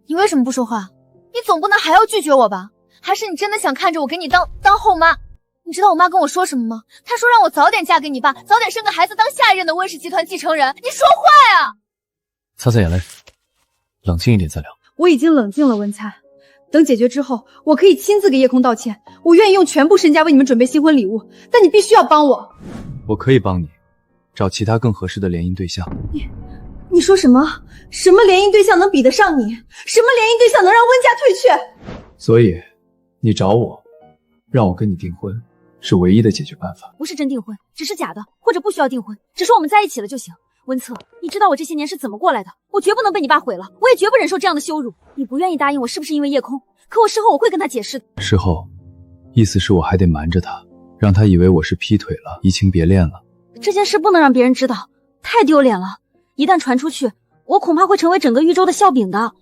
你为什么不说话？你总不能还要拒绝我吧？还是你真的想看着我给你当后妈？你知道我妈跟我说什么吗？她说让我早点嫁给你爸，早点生个孩子当下一任的温氏集团继承人。你说坏啊！擦擦眼泪，冷静一点再聊。我已经冷静了，温灿。等解决之后，我可以亲自给叶空道歉，我愿意用全部身家为你们准备新婚礼物，但你必须要帮我。我可以帮你找其他更合适的联姻对象。你说什么？什么联姻对象能比得上你？什么联姻对象能让温家退却？所以你找我，让我跟你订婚，是唯一的解决办法。不是真订婚，只是假的，或者不需要订婚，只是我们在一起了就行。温策，你知道我这些年是怎么过来的，我绝不能被你爸毁了，我也绝不忍受这样的羞辱。你不愿意答应我，是不是因为夜空？可我事后我会跟他解释的。事后，意思是我还得瞒着他，让他以为我是劈腿了，移情别恋了。这件事不能让别人知道，太丢脸了。一旦传出去，我恐怕会成为整个豫州的笑柄的。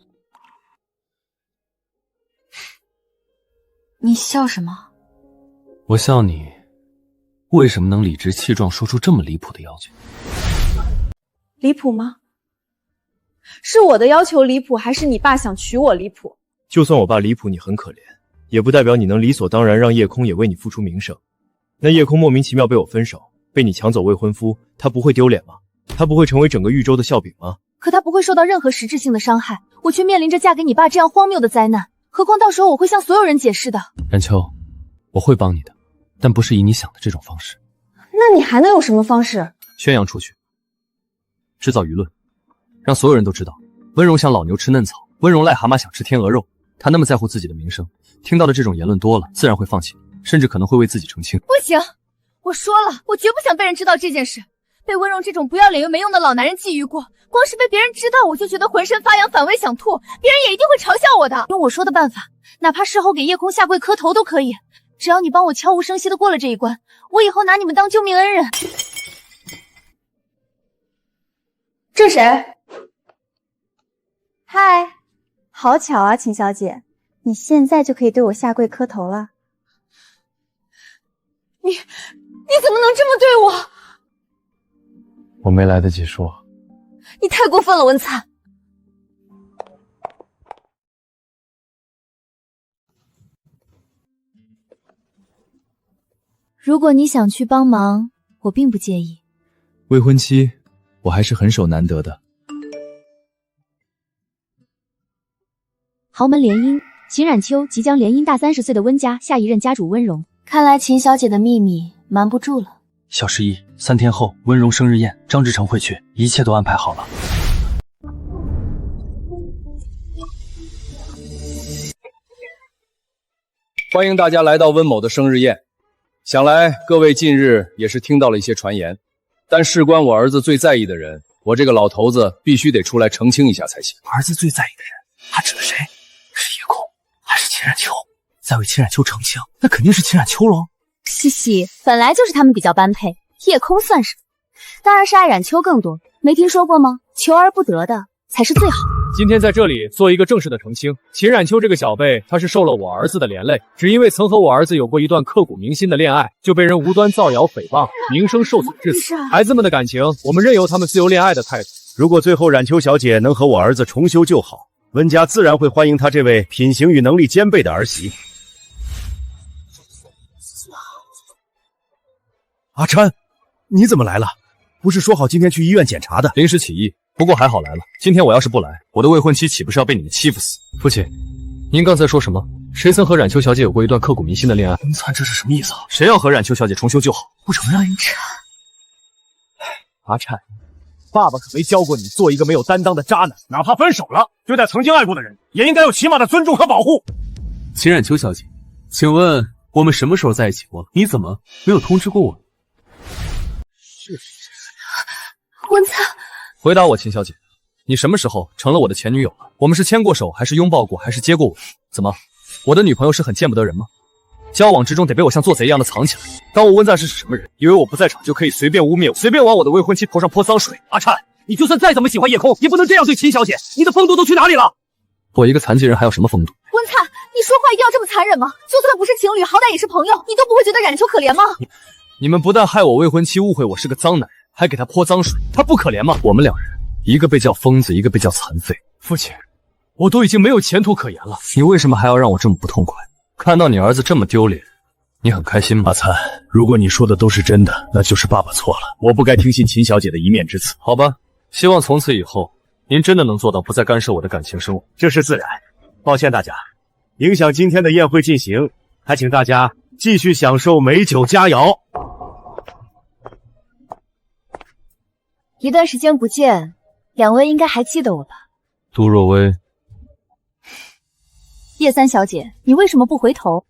你笑什么？我笑你为什么能理直气壮说出这么离谱的要求？离谱吗？是我的要求离谱，还是你爸想娶我离谱？就算我爸离谱，你很可怜，也不代表你能理所当然让叶空也为你付出名声。那叶空莫名其妙被我分手，被你抢走未婚夫，他不会丢脸吗？他不会成为整个豫州的笑柄吗？可他不会受到任何实质性的伤害，我却面临着嫁给你爸这样荒谬的灾难。何况到时候我会向所有人解释的。冉秋，我会帮你的，但不是以你想的这种方式。那你还能有什么方式？宣扬出去，制造舆论，让所有人都知道温柔像老牛吃嫩草，温柔癞蛤蟆想吃天鹅肉。他那么在乎自己的名声，听到的这种言论多了，自然会放弃你，甚至可能会为自己澄清。不行，我说了，我绝不想被人知道这件事。被温柔这种不要脸又没用的老男人觊觎过，光是被别人知道，我就觉得浑身发痒，反胃想吐，别人也一定会嘲笑我的。用我说的办法，哪怕事后给夜空下跪磕头都可以，只要你帮我悄无声息的过了这一关，我以后拿你们当救命恩人。这谁？嗨，好巧啊，秦小姐，你现在就可以对我下跪磕头了。你怎么能这么对我？我没来得及说。你太过分了，温灿。如果你想去帮忙，我并不介意。未婚妻，我还是很手难得的。豪门联姻，秦冉秋即将联姻大30岁的温家下一任家主温荣。看来秦小姐的秘密瞒不住了。小十一，3天后温荣生日宴，张志成会去，一切都安排好了。欢迎大家来到温某的生日宴。想来各位近日也是听到了一些传言，但事关我儿子最在意的人，我这个老头子必须得出来澄清一下才行。儿子最在意的人，他指的谁？是叶空还是秦冉秋？再为秦冉秋澄清，那肯定是秦冉秋喽。嘻嘻，本来就是他们比较般配，夜空算什么？当然是爱冉秋更多。没听说过吗？求而不得的才是最好。今天在这里做一个正式的澄清，秦冉秋这个小辈，他是受了我儿子的连累，只因为曾和我儿子有过一段刻骨铭心的恋爱，就被人无端造谣诽谤，名声受损至此。孩子们的感情，我们任由他们自由恋爱的态度。如果最后冉秋小姐能和我儿子重修旧好，温家自然会欢迎她这位品行与能力兼备的儿媳。阿琛，你怎么来了？不是说好今天去医院检查的？临时起意，不过还好来了。今天我要是不来，我的未婚妻岂不是要被你们欺负死？父亲，您刚才说什么？谁曾和冉秋小姐有过一段刻骨铭心的恋爱？温灿，这是什么意思啊？谁要和冉秋小姐重修旧好？不承认？阿琛，爸爸可没教过你做一个没有担当的渣男，哪怕分手了，对待曾经爱过的人，也应该有起码的尊重和保护。秦冉秋小姐，请问我们什么时候在一起过了？你怎么没有通知过我？温灿，回答我，秦小姐，你什么时候成了我的前女友了？我们是牵过手，还是拥抱过，还是接过吻？怎么，我的女朋友是很见不得人吗？交往之中得被我像做贼一样的藏起来。当我温赞是什么人？以为我不在场就可以随便污蔑我，随便往我的未婚妻头上泼脏水？阿琛，你就算再怎么喜欢叶空，也不能这样对秦小姐，你的风度都去哪里了？我一个残疾人还有什么风度？温灿，你说话一定要这么残忍吗？就算不是情侣，好歹也是朋友，你都不会觉得冉秋可怜吗？你们不但害我未婚妻误会我是个脏男人，还给他泼脏水，他不可怜吗？我们两人，一个被叫疯子，一个被叫残废。父亲，我都已经没有前途可言了，你为什么还要让我这么不痛快？看到你儿子这么丢脸，你很开心吗？阿琛，如果你说的都是真的，那就是爸爸错了，我不该听信秦小姐的一面之词。好吧，希望从此以后，您真的能做到不再干涉我的感情生活。这是自然。抱歉大家，影响今天的宴会进行，还请大家继续享受美酒佳肴。一段时间不见，两位应该还记得我吧？杜若薇，叶三小姐，你为什么不回头？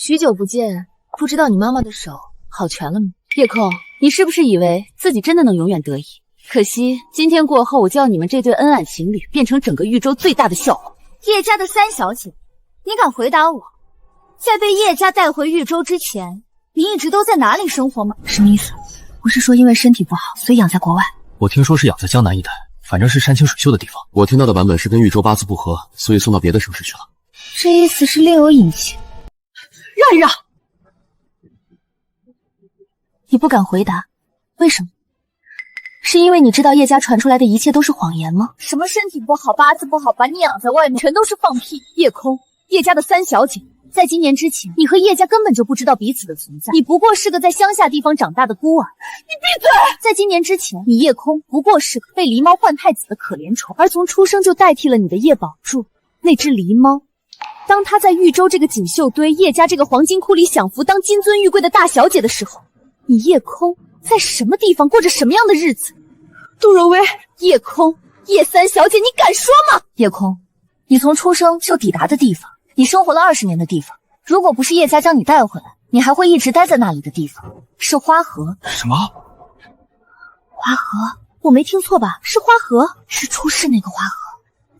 许久不见，不知道你妈妈的手好全了吗？叶空，你是不是以为自己真的能永远得意？可惜今天过后，我就要你们这对恩爱情侣变成整个豫州最大的笑话。叶家的三小姐，你敢回答我？在被叶家带回豫州之前，你一直都在哪里生活吗？什么意思？不是说因为身体不好，所以养在国外？我听说是养在江南一带，反正是山清水秀的地方。我听到的版本是跟豫州八字不合，所以送到别的城市去了。这意思是另有隐情。让一让！你不敢回答，为什么？是因为你知道叶家传出来的一切都是谎言吗？什么身体不好、八字不好，把你养在外面，全都是放屁！叶空，叶家的三小姐，在今年之前，你和叶家根本就不知道彼此的存在，你不过是个在乡下地方长大的孤儿。你闭嘴！在今年之前，你叶空不过是个被狸猫换太子的可怜虫，而从出生就代替了你的叶宝柱那只狸猫。当他在豫州这个锦绣堆、叶家这个黄金库里享福当金尊玉贵的大小姐的时候，你叶空在什么地方过着什么样的日子？杜若薇，叶空，叶三小姐，你敢说吗？叶空，你从出生就抵达的地方，你生活了20年的地方，如果不是叶家将你带回来，你还会一直待在那里的地方，是花河。什么？花河？我没听错吧？是花河，是出事那个花河。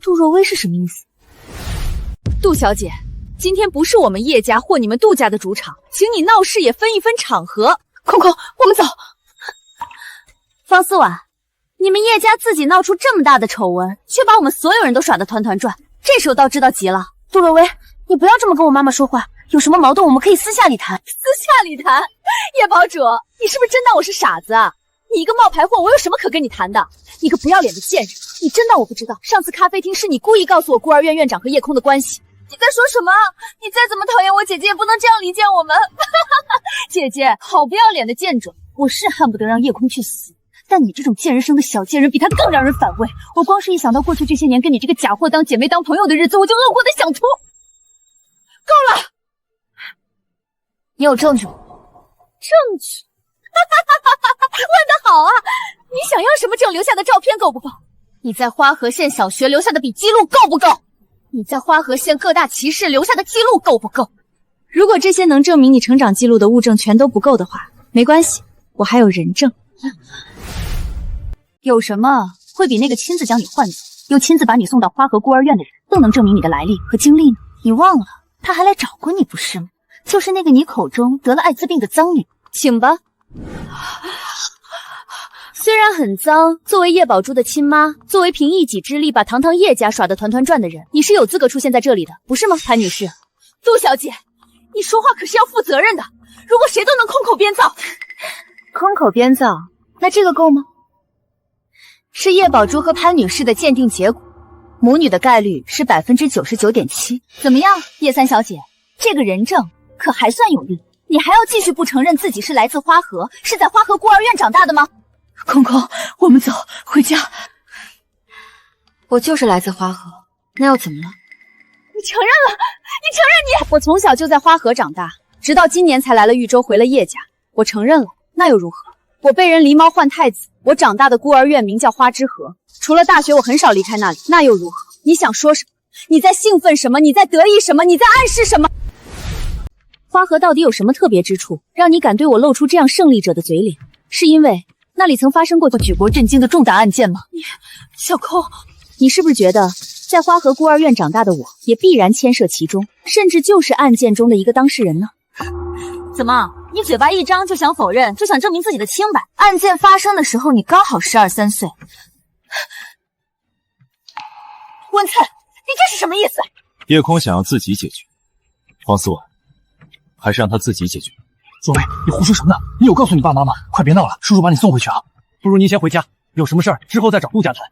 杜若薇是什么意思？杜小姐，今天不是我们叶家或你们杜家的主场，请你闹事也分一分场合。空空，我们走。方思婉，你们叶家自己闹出这么大的丑闻，却把我们所有人都耍得团团转，这时候倒知道急了。杜若薇，你不要这么跟我妈妈说话，有什么矛盾我们可以私下里谈。私下里谈？叶堡主，你是不是真当我是傻子啊？你一个冒牌货，我有什么可跟你谈的？你个不要脸的贱人！你真当我不知道？上次咖啡厅是你故意告诉我孤儿院院长和叶空的关系。你在说什么？你再怎么讨厌我姐姐，也不能这样离间我们。姐姐，好不要脸的贱种！我是恨不得让叶空去死，但你这种贱人生的小贱人，比他更让人反胃。我光是一想到过去这些年跟你这个假货当姐妹当朋友的日子，我就恶过的想吐。够了！你有证据吗？证据？问得好啊！你想要什么证？留下的照片够不够？你在花河县小学留下的笔记录够不够？你在花河县各大集市留下的记录够不够？如果这些能证明你成长记录的物证全都不够的话，没关系，我还有人证。有什么会比那个亲自将你换走，又亲自把你送到花河孤儿院的人更能证明你的来历和经历呢？你忘了，他还来找过你不是吗？就是那个你口中得了艾滋病的脏女。请吧。虽然很脏，作为叶宝珠的亲妈，作为凭一己之力把堂堂叶家耍得团团转的人，你是有资格出现在这里的，不是吗，潘女士？杜小姐，你说话可是要负责任的。如果谁都能空口编造，空口编造，那这个够吗？是叶宝珠和潘女士的鉴定结果，母女的概率是99.7%。怎么样，叶三小姐，这个人证可还算有力？你还要继续不承认自己是来自花河，是在花河孤儿院长大的吗？空空，我们走，回家。我就是来自花河，那又怎么了？你承认了，你承认你……我从小就在花河长大，直到今年才来了豫州，回了叶家。我承认了，那又如何？我被人狸猫换太子，我长大的孤儿院名叫花之河，除了大学我很少离开那里，那又如何？你想说什么？你在兴奋什么？你在得意什么？你在暗示什么？花河到底有什么特别之处，让你敢对我露出这样胜利者的嘴脸？是因为那里曾发生过举国震惊的重大案件吗？小空，你是不是觉得在花河孤儿院长大的我也必然牵涉其中，甚至就是案件中的一个当事人呢？怎么，你嘴巴一张就想否认，就想证明自己的清白？案件发生的时候，你刚好12、13岁。温灿，你这是什么意思？叶空想要自己解决，方思婉，还是让他自己解决。若薇，你胡说什么呢？你有告诉你爸妈吗？快别闹了，叔叔把你送回去啊！不如您先回家，有什么事儿之后再找陆家谈。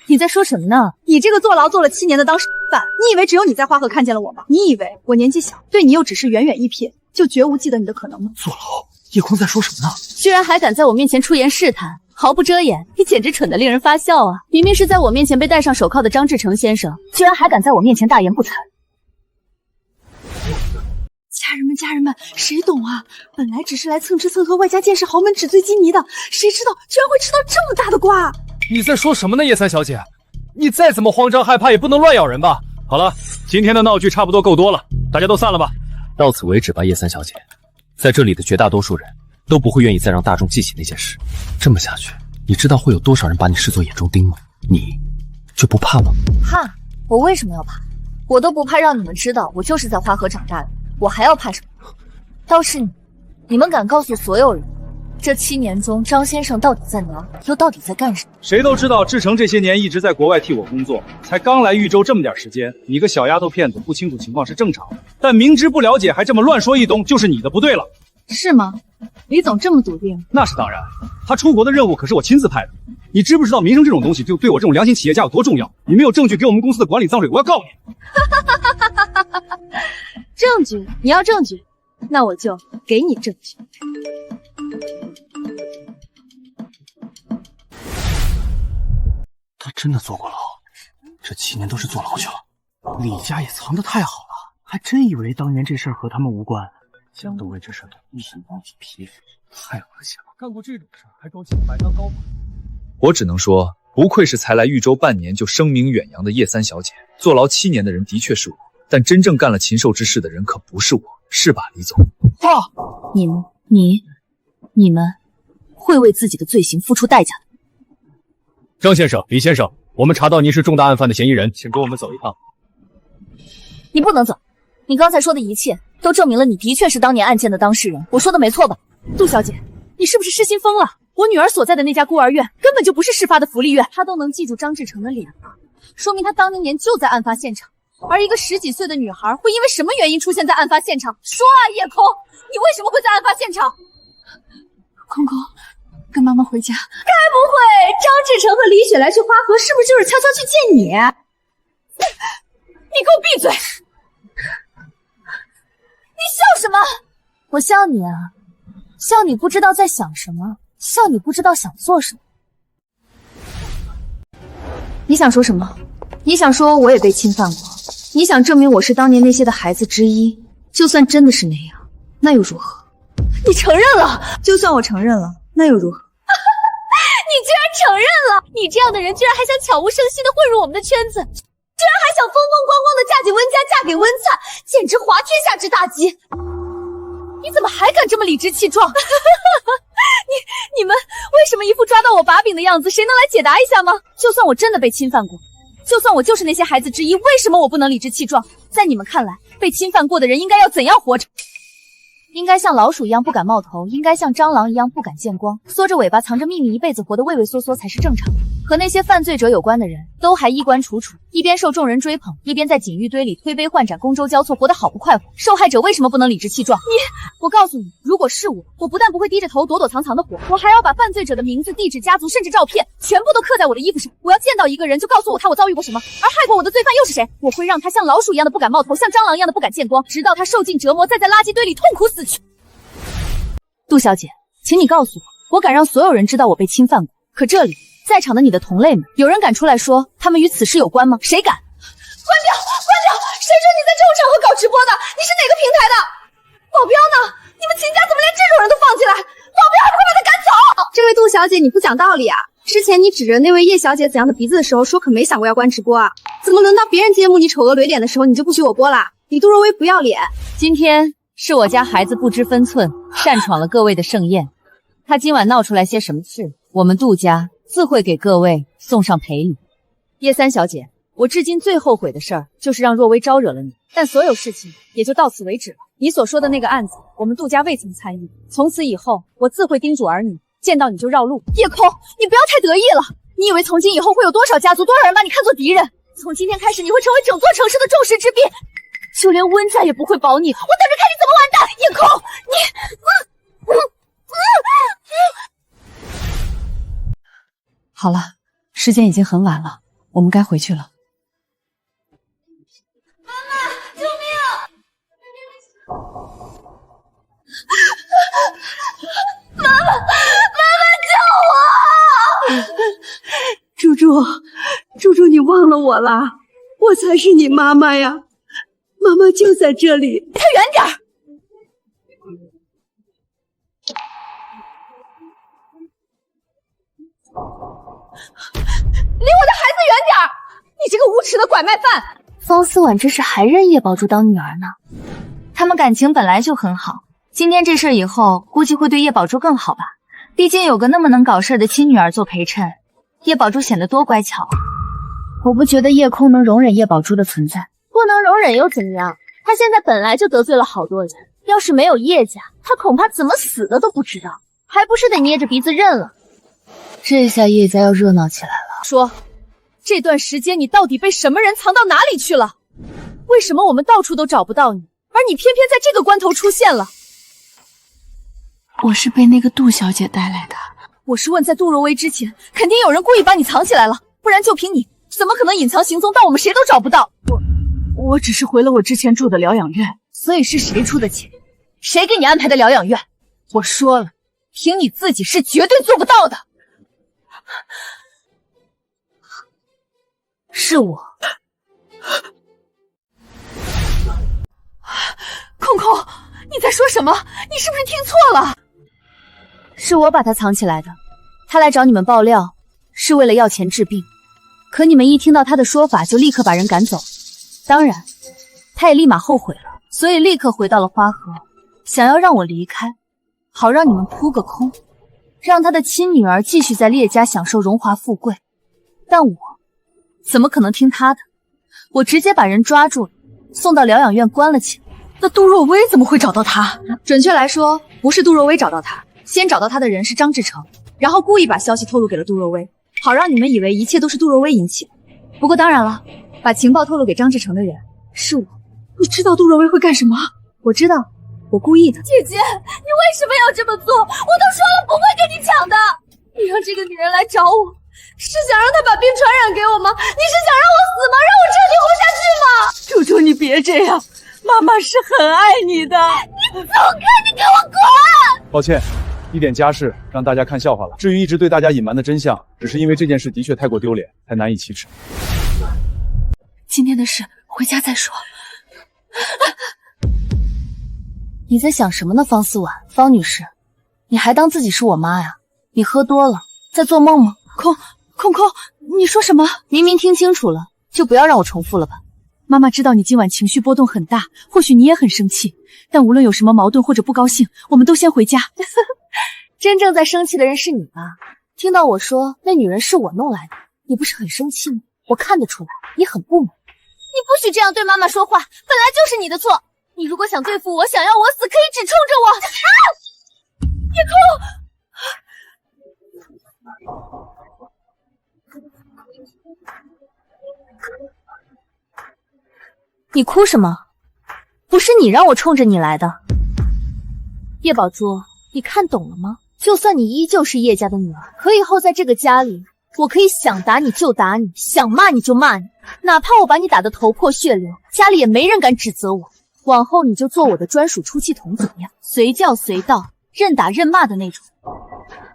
你在说什么呢？你这个坐牢坐了7年的当事犯，你以为只有你在花河看见了我吗？你以为我年纪小，对你又只是远远一瞥，就绝无记得你的可能吗？坐牢？叶空在说什么呢？居然还敢在我面前出言试探，毫不遮掩，你简直蠢得令人发笑啊！明明是在我面前被戴上手铐的张志成先生，居然还敢在我面前大言不惭。家人们，谁懂啊？本来只是来蹭吃蹭喝，外加见识豪门纸醉金迷的，谁知道居然会吃到这么大的瓜！你在说什么呢，叶三小姐？你再怎么慌张害怕，也不能乱咬人吧？好了，今天的闹剧差不多够多了，大家都散了吧。到此为止吧，叶三小姐。在这里的绝大多数人都不会愿意再让大众记起那件事。这么下去，你知道会有多少人把你视作眼中钉吗？你就不怕吗？怕？我为什么要怕？我都不怕让你们知道我就是在花河长大的，我还要怕什么？倒是你们敢告诉所有人，这7年中张先生到底在哪，又到底在干什么？谁都知道志成这些年一直在国外替我工作，才刚来豫州这么点时间，你个小丫头片子不清楚情况是正常的，但明知不了解还这么乱说一通，就是你的不对了。是吗？李总这么笃定？那是当然，他出国的任务可是我亲自派的。你知不知道名声这种东西对我这种良心企业家有多重要？你没有证据给我们公司的管理脏水，我要告你！证据？你要证据？那我就给你证据。他真的坐过牢，这7年都是坐牢去了。李家也藏得太好了，还真以为当年这事儿和他们无关，想都为这事动手摸皮肤，太恶心了。干过这种事还勾起了白当高吗？我只能说，不愧是才来豫州半年就声名远扬的叶三小姐。坐牢7年的人的确是我，但真正干了禽兽之事的人可不是我，是吧，李总？你们会为自己的罪行付出代价的。张先生、李先生，我们查到您是重大案犯的嫌疑人，请跟我们走一趟。你不能走，你刚才说的一切都证明了你的确是当年案件的当事人，我说的没错吧？杜小姐，你是不是失心疯了？我女儿所在的那家孤儿院根本就不是事发的福利院，她都能记住张志成的脸了，说明她当年就在案发现场。而一个10几岁的女孩会因为什么原因出现在案发现场？说啊，叶空，你为什么会在案发现场？空空，跟妈妈回家。该不会张志成和李雪来去花河，是不是就是悄悄去见你？你给我闭嘴！你笑什么？我笑你啊，笑你不知道在想什么，笑你不知道想做什么。你想说什么？你想说我也被侵犯过？你想证明我是当年那些的孩子之一？就算真的是那样，那又如何？你承认了？就算我承认了，那又如何？你居然承认了！你这样的人居然还想悄无声息的混入我们的圈子，居然还想风风光光的嫁进温家，嫁给温灿，简直滑天下之大稽！你怎么还敢这么理直气壮？你们为什么一副抓到我把柄的样子？谁能来解答一下吗？就算我真的被侵犯过，就算我就是那些孩子之一，为什么我不能理直气壮？在你们看来，被侵犯过的人应该要怎样活着？应该像老鼠一样不敢冒头，应该像蟑螂一样不敢见光，缩着尾巴藏着秘密，一辈子活得畏畏缩缩才是正常的。和那些犯罪者有关的人都还衣冠楚楚，一边受众人追捧，一边在锦玉堆里推杯换盏，觥筹交错，活得好不快活。受害者为什么不能理直气壮？我告诉你，如果是我不但不会低着头躲躲藏藏的活，我还要把犯罪者的名字、地址、家族甚至照片全部都刻在我的衣服上。我要见到一个人就告诉我遭遇过什么，而害过我的罪犯又是谁？我会让他像老鼠一样的不敢冒头，像蟑螂一样的不敢见光，直到他受尽折磨，再在垃圾堆里痛苦死去。杜小姐，请你告诉我，我敢让所有人知道我被侵犯过，可这里在场的你的同类们，有人敢出来说他们与此事有关吗？谁敢？关掉！谁准你在这种场合搞直播的？你是哪个平台的？保镖呢？你们秦家怎么连这种人都放进来？保镖还不快把他赶走！这位杜小姐，你不讲道理啊！之前你指着那位叶小姐怎样的鼻子的时候，说可没想过要关直播啊？怎么轮到别人揭幕你丑恶怼脸的时候，你就不许我播啦？你杜若薇不要脸！今天是我家孩子不知分寸，擅闯了各位的盛宴。他今晚闹出来些什么事，我们杜家自会给各位送上赔礼。叶三小姐，我至今最后悔的事儿就是让若薇招惹了你，但所有事情也就到此为止了。你所说的那个案子，我们杜家未曾参与。从此以后，我自会叮嘱儿女，见到你就绕路。叶空，你不要太得意了！你以为从今以后会有多少家族、多少人把你看作敌人？从今天开始，你会成为整座城市的众矢之的，就连温家也不会保你。我等着看你怎么完蛋！叶空，好了，时间已经很晚了，我们该回去了。妈妈，救命！妈妈救我！猪猪，你忘了我了？我才是你妈妈呀！妈妈就在这里。离他远点儿！离我的孩子远点儿！你这个无耻的拐卖犯！方思婉这是还认叶宝珠当女儿呢？他们感情本来就很好，今天这事以后估计会对叶宝珠更好吧。毕竟有个那么能搞事的亲女儿做陪衬，叶宝珠显得多乖巧啊。我不觉得叶空能容忍叶宝珠的存在。不能容忍又怎样？他现在本来就得罪了好多人，要是没有叶家，他恐怕怎么死的都不知道，还不是得捏着鼻子认了。这下叶家要热闹起来了。说，这段时间你到底被什么人藏到哪里去了？为什么我们到处都找不到你，而你偏偏在这个关头出现了？我是被那个杜小姐带来的。我是问，在杜若薇之前，肯定有人故意把你藏起来了，不然就凭你，怎么可能隐藏行踪到我们谁都找不到？我只是回了我之前住的疗养院。所以是谁出的钱？谁给你安排的疗养院？我说了，凭你自己是绝对做不到的。是我。空空，你在说什么？你是不是听错了？是我把他藏起来的。他来找你们爆料，是为了要钱治病。可你们一听到他的说法，就立刻把人赶走。当然，他也立马后悔了，所以立刻回到了花河，想要让我离开，好让你们扑个空，让他的亲女儿继续在烈家享受荣华富贵。但我怎么可能听他的？我直接把人抓住了，送到疗养院关了起来。那杜若薇怎么会找到他？准确来说，不是杜若薇找到他，先找到他的人是张志成，然后故意把消息透露给了杜若薇，好让你们以为一切都是杜若薇引起的。不过当然了，把情报透露给张志成的人是我。你知道杜若薇会干什么？我知道，我故意的。姐姐，你为什么要这么做？我都说了不会跟你抢的。你让这个女人来找我，是想让她把病传染给我吗？你是想让我死吗？让我彻底活下去吗？楚楚，你别这样，妈妈是很爱你的。你走开，你给我滚！抱歉，一点家事让大家看笑话了。至于一直对大家隐瞒的真相，只是因为这件事的确太过丢脸，才难以启齿。今天的事回家再说。你在想什么呢，方思婉？方女士，你还当自己是我妈呀？你喝多了，在做梦吗？空空，你说什么？明明听清楚了，就不要让我重复了吧。妈妈知道你今晚情绪波动很大，或许你也很生气，但无论有什么矛盾或者不高兴，我们都先回家。真正在生气的人是你吧？听到我说那女人是我弄来的，你不是很生气吗？我看得出来，你很不满。你不许这样对妈妈说话，本来就是你的错。你如果想对付我，想要我死，可以只冲着我。叶空，你哭什么？不是你让我冲着你来的。叶宝珠，你看懂了吗？就算你依旧是叶家的女儿，可以后在这个家里，我可以想打你就打你，想骂你就骂你，哪怕我把你打得头破血流，家里也没人敢指责我。往后你就做我的专属出气筒，怎么样？随叫随到，任打任骂的那种。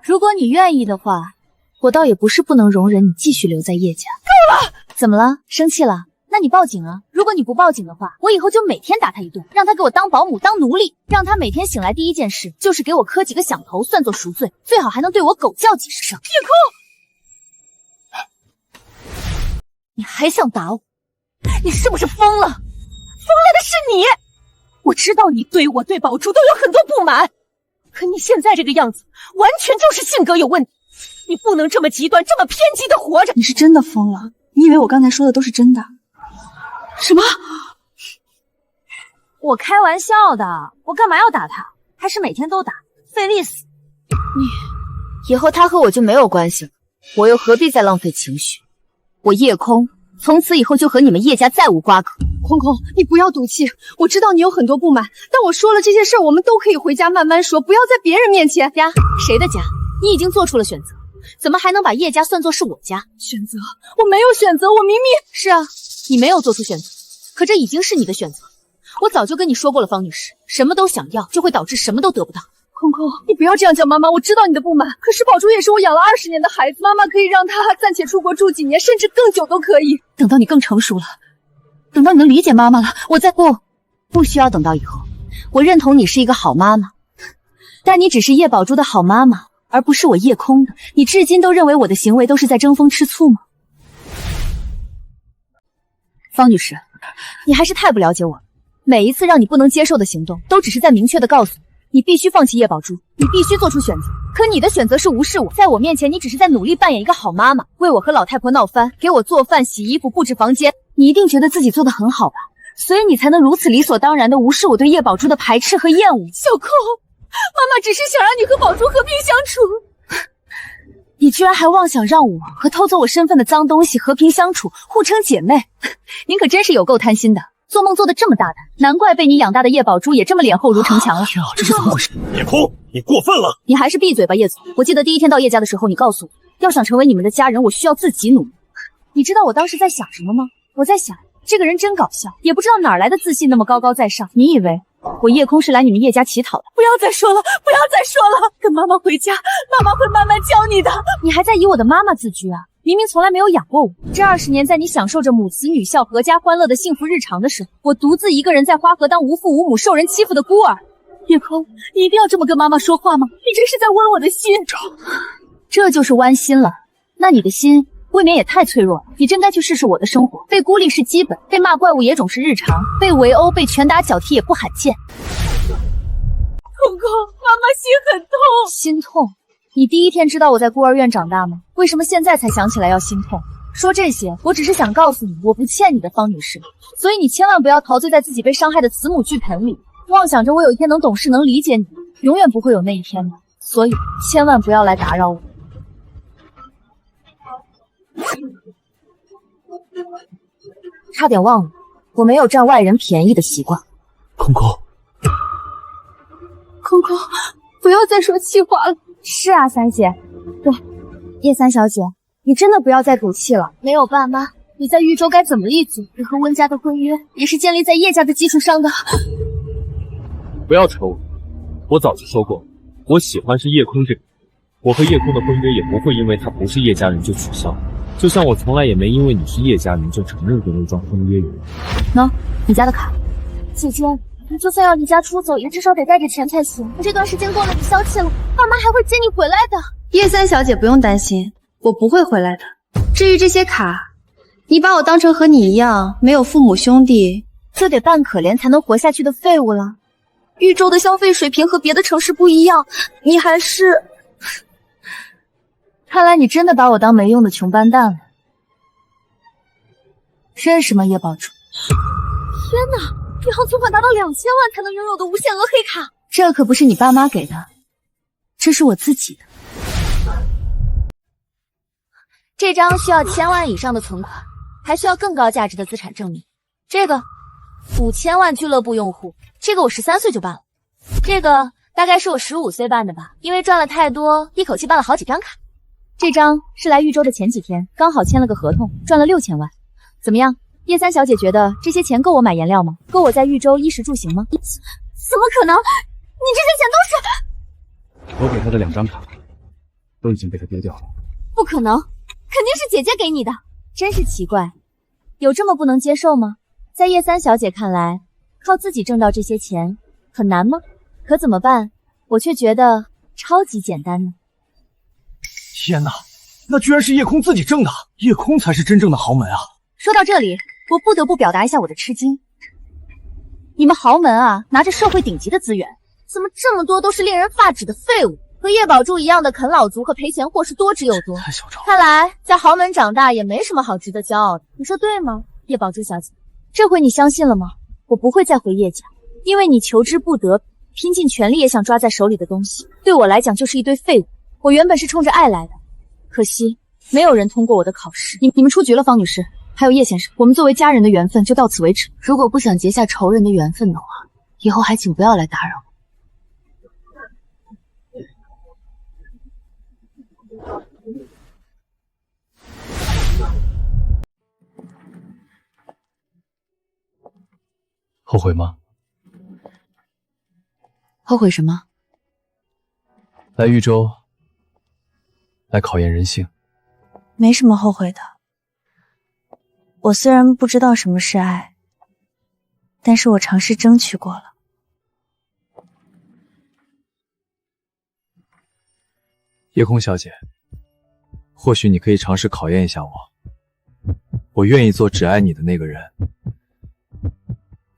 如果你愿意的话，我倒也不是不能容忍你继续留在叶家。够了！怎么了？生气了？那你报警啊！如果你不报警的话，我以后就每天打他一顿，让他给我当保姆当奴隶，让他每天醒来第一件事就是给我磕几个响头，算作赎罪，最好还能对我狗叫几十声。叶空，你还想打我？你是不是疯了？疯了的是你！我知道你对我对宝珠都有很多不满，可你现在这个样子，完全就是性格有问题。你不能这么极端，这么偏激的活着。你是真的疯了？你以为我刚才说的都是真的？什么？我开玩笑的，我干嘛要打他？还是每天都打，费力死。你以后他和我就没有关系了，我又何必再浪费情绪？我叶空从此以后就和你们叶家再无瓜葛。空空，你不要赌气，我知道你有很多不满，但我说了这些事儿，我们都可以回家慢慢说，不要在别人面前。家？谁的家？你已经做出了选择，怎么还能把叶家算作是我家？选择？我没有选择，我明明……是啊，你没有做出选择，可这已经是你的选择。我早就跟你说过了，方女士，什么都想要，就会导致什么都得不到。空空，你不要这样讲妈妈，我知道你的不满，可是宝珠也是我养了20年的孩子，妈妈可以让她暂且出国住几年，甚至更久都可以。等到你更成熟了，等到你能理解妈妈了，我再……不需要等到以后。我认同你是一个好妈妈，但你只是叶宝珠的好妈妈，而不是我叶空的。你至今都认为我的行为都是在争风吃醋吗？方女士，你还是太不了解我了。每一次让你不能接受的行动，都只是在明确的告诉你必须放弃叶宝珠，你必须做出选择。可你的选择是无视我，在我面前，你只是在努力扮演一个好妈妈，为我和老太婆闹翻，给我做饭、洗衣服、布置房间。你一定觉得自己做得很好吧？所以你才能如此理所当然的无视我对叶宝珠的排斥和厌恶。小空，妈妈只是想让你和宝珠和平相处。你居然还妄想让我和偷走我身份的脏东西和平相处，互称姐妹？您可真是有够贪心的，做梦做得这么大胆，难怪被你养大的叶宝珠也这么脸厚如城墙了。这是怎么回事？叶空，你过分了！你还是闭嘴吧，叶总。我记得第一天到叶家的时候，你告诉我，要想成为你们的家人，我需要自己努力。你知道我当时在想什么吗？我在想，这个人真搞笑，也不知道哪来的自信那么高高在上。你以为我叶空是来你们叶家乞讨的？不要再说了，不要再说了！跟妈妈回家，妈妈会慢慢教你的。你还在以我的妈妈自居啊？明明从来没有养过我。这20年，在你享受着母慈女孝、阖家欢乐的幸福日常的时候，我独自一个人在花河当无父无母、受人欺负的孤儿。叶空，你一定要这么跟妈妈说话吗？你这是在剜我的心。这就是剜心了。那你的心未免也太脆弱了。你真该去试试我的生活。被孤立是基本，被骂怪物也总是日常，被围殴、被拳打脚踢也不罕见。空空，妈妈心很痛。心痛？你第一天知道我在孤儿院长大吗？为什么现在才想起来要心痛？说这些，我只是想告诉你，我不欠你的，方女士。所以你千万不要陶醉在自己被伤害的慈母巨盆里，妄想着我有一天能懂事、能理解你，永远不会有那一天的。所以千万不要来打扰我。差点忘了，我没有占外人便宜的习惯。空空，空空，不要再说气话了。是啊，三姐，对，叶三小姐，你真的不要再赌气了。没有爸妈，你在豫州该怎么立足？你和温家的婚约也是建立在叶家的基础上的。不要扯我，我早就说过，我喜欢是叶空这个人，我和叶空的婚约也不会因为他不是叶家人就取消，就像我从来也没因为你是叶家人就承认过那桩婚约一样。喏，你家的卡。姐姐，你就算要离家出走，也至少得带着钱才行。这段时间过了你消气了，爸妈还会接你回来的。叶三小姐不用担心，我不会回来的。至于这些卡，你把我当成和你一样没有父母兄弟，就得扮可怜才能活下去的废物了。豫州的消费水平和别的城市不一样，你还是……看来你真的把我当没用的穷笨蛋了。认识吗，叶宝珠？天哪！银行存款达到2000万才能拥有的无限额黑卡，这可不是你爸妈给的，这是我自己的。这张需要1000万以上的存款，还需要更高价值的资产证明。这个5000万俱乐部用户，这个我13岁就办了，这个大概是我15岁办的吧，因为赚了太多，一口气办了好几张卡。这张是来豫州的前几天，刚好签了个合同，赚了6000万。怎么样？叶三小姐觉得这些钱够我买颜料吗？够我在豫州衣食住行吗？怎么可能？你这些钱都是……我给他的2张卡都已经被他丢掉了。不可能，肯定是姐姐给你的。真是奇怪，有这么不能接受吗？在叶三小姐看来，靠自己挣到这些钱很难吗？可怎么办？我却觉得超级简单呢。天哪，那居然是叶空自己挣的！叶空才是真正的豪门啊！说到这里，我不得不表达一下我的吃惊。你们豪门啊，拿着社会顶级的资源，怎么这么多都是令人发指的废物？和叶宝珠一样的啃老族和赔钱货是多之又多。太嚣张了！看来在豪门长大也没什么好值得骄傲的，你说对吗，叶宝珠小姐？这回你相信了吗？我不会再回叶家，因为你求之不得，拼尽全力也想抓在手里的东西，对我来讲就是一堆废物。我原本是冲着爱来的，可惜没有人通过我的考试。你们出局了，方女士。还有叶先生，我们作为家人的缘分就到此为止。如果不想结下仇人的缘分的话，以后还请不要来打扰我。后悔吗？后悔什么？来豫州，来考验人性。没什么后悔的。我虽然不知道什么是爱，但是我尝试争取过了。叶空小姐，或许你可以尝试考验一下我，我愿意做只爱你的那个人。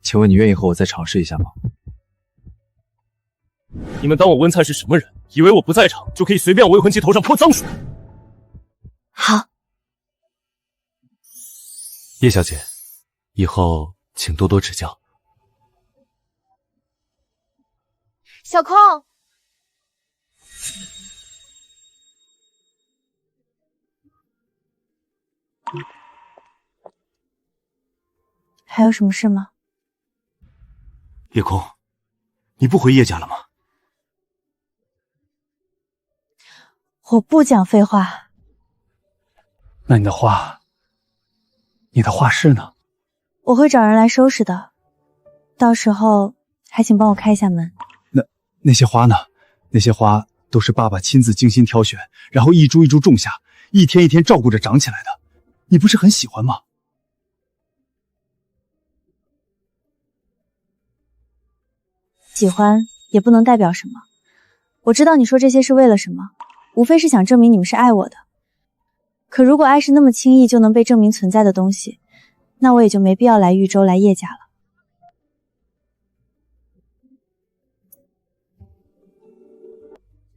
请问你愿意和我再尝试一下吗？你们当我温灿是什么人？以为我不在场就可以随便往未婚妻头上泼脏水？好，叶小姐，以后请多多指教。小空，还有什么事吗？叶空，你不回叶家了吗？我不讲废话。那你的画室呢？我会找人来收拾的，到时候还请帮我开一下门。那些花呢？那些花都是爸爸亲自精心挑选，然后一株一株种下，一天一天照顾着长起来的。你不是很喜欢吗？喜欢也不能代表什么。我知道你说这些是为了什么，无非是想证明你们是爱我的。可如果爱是那么轻易就能被证明存在的东西，那我也就没必要来豫州来叶家了。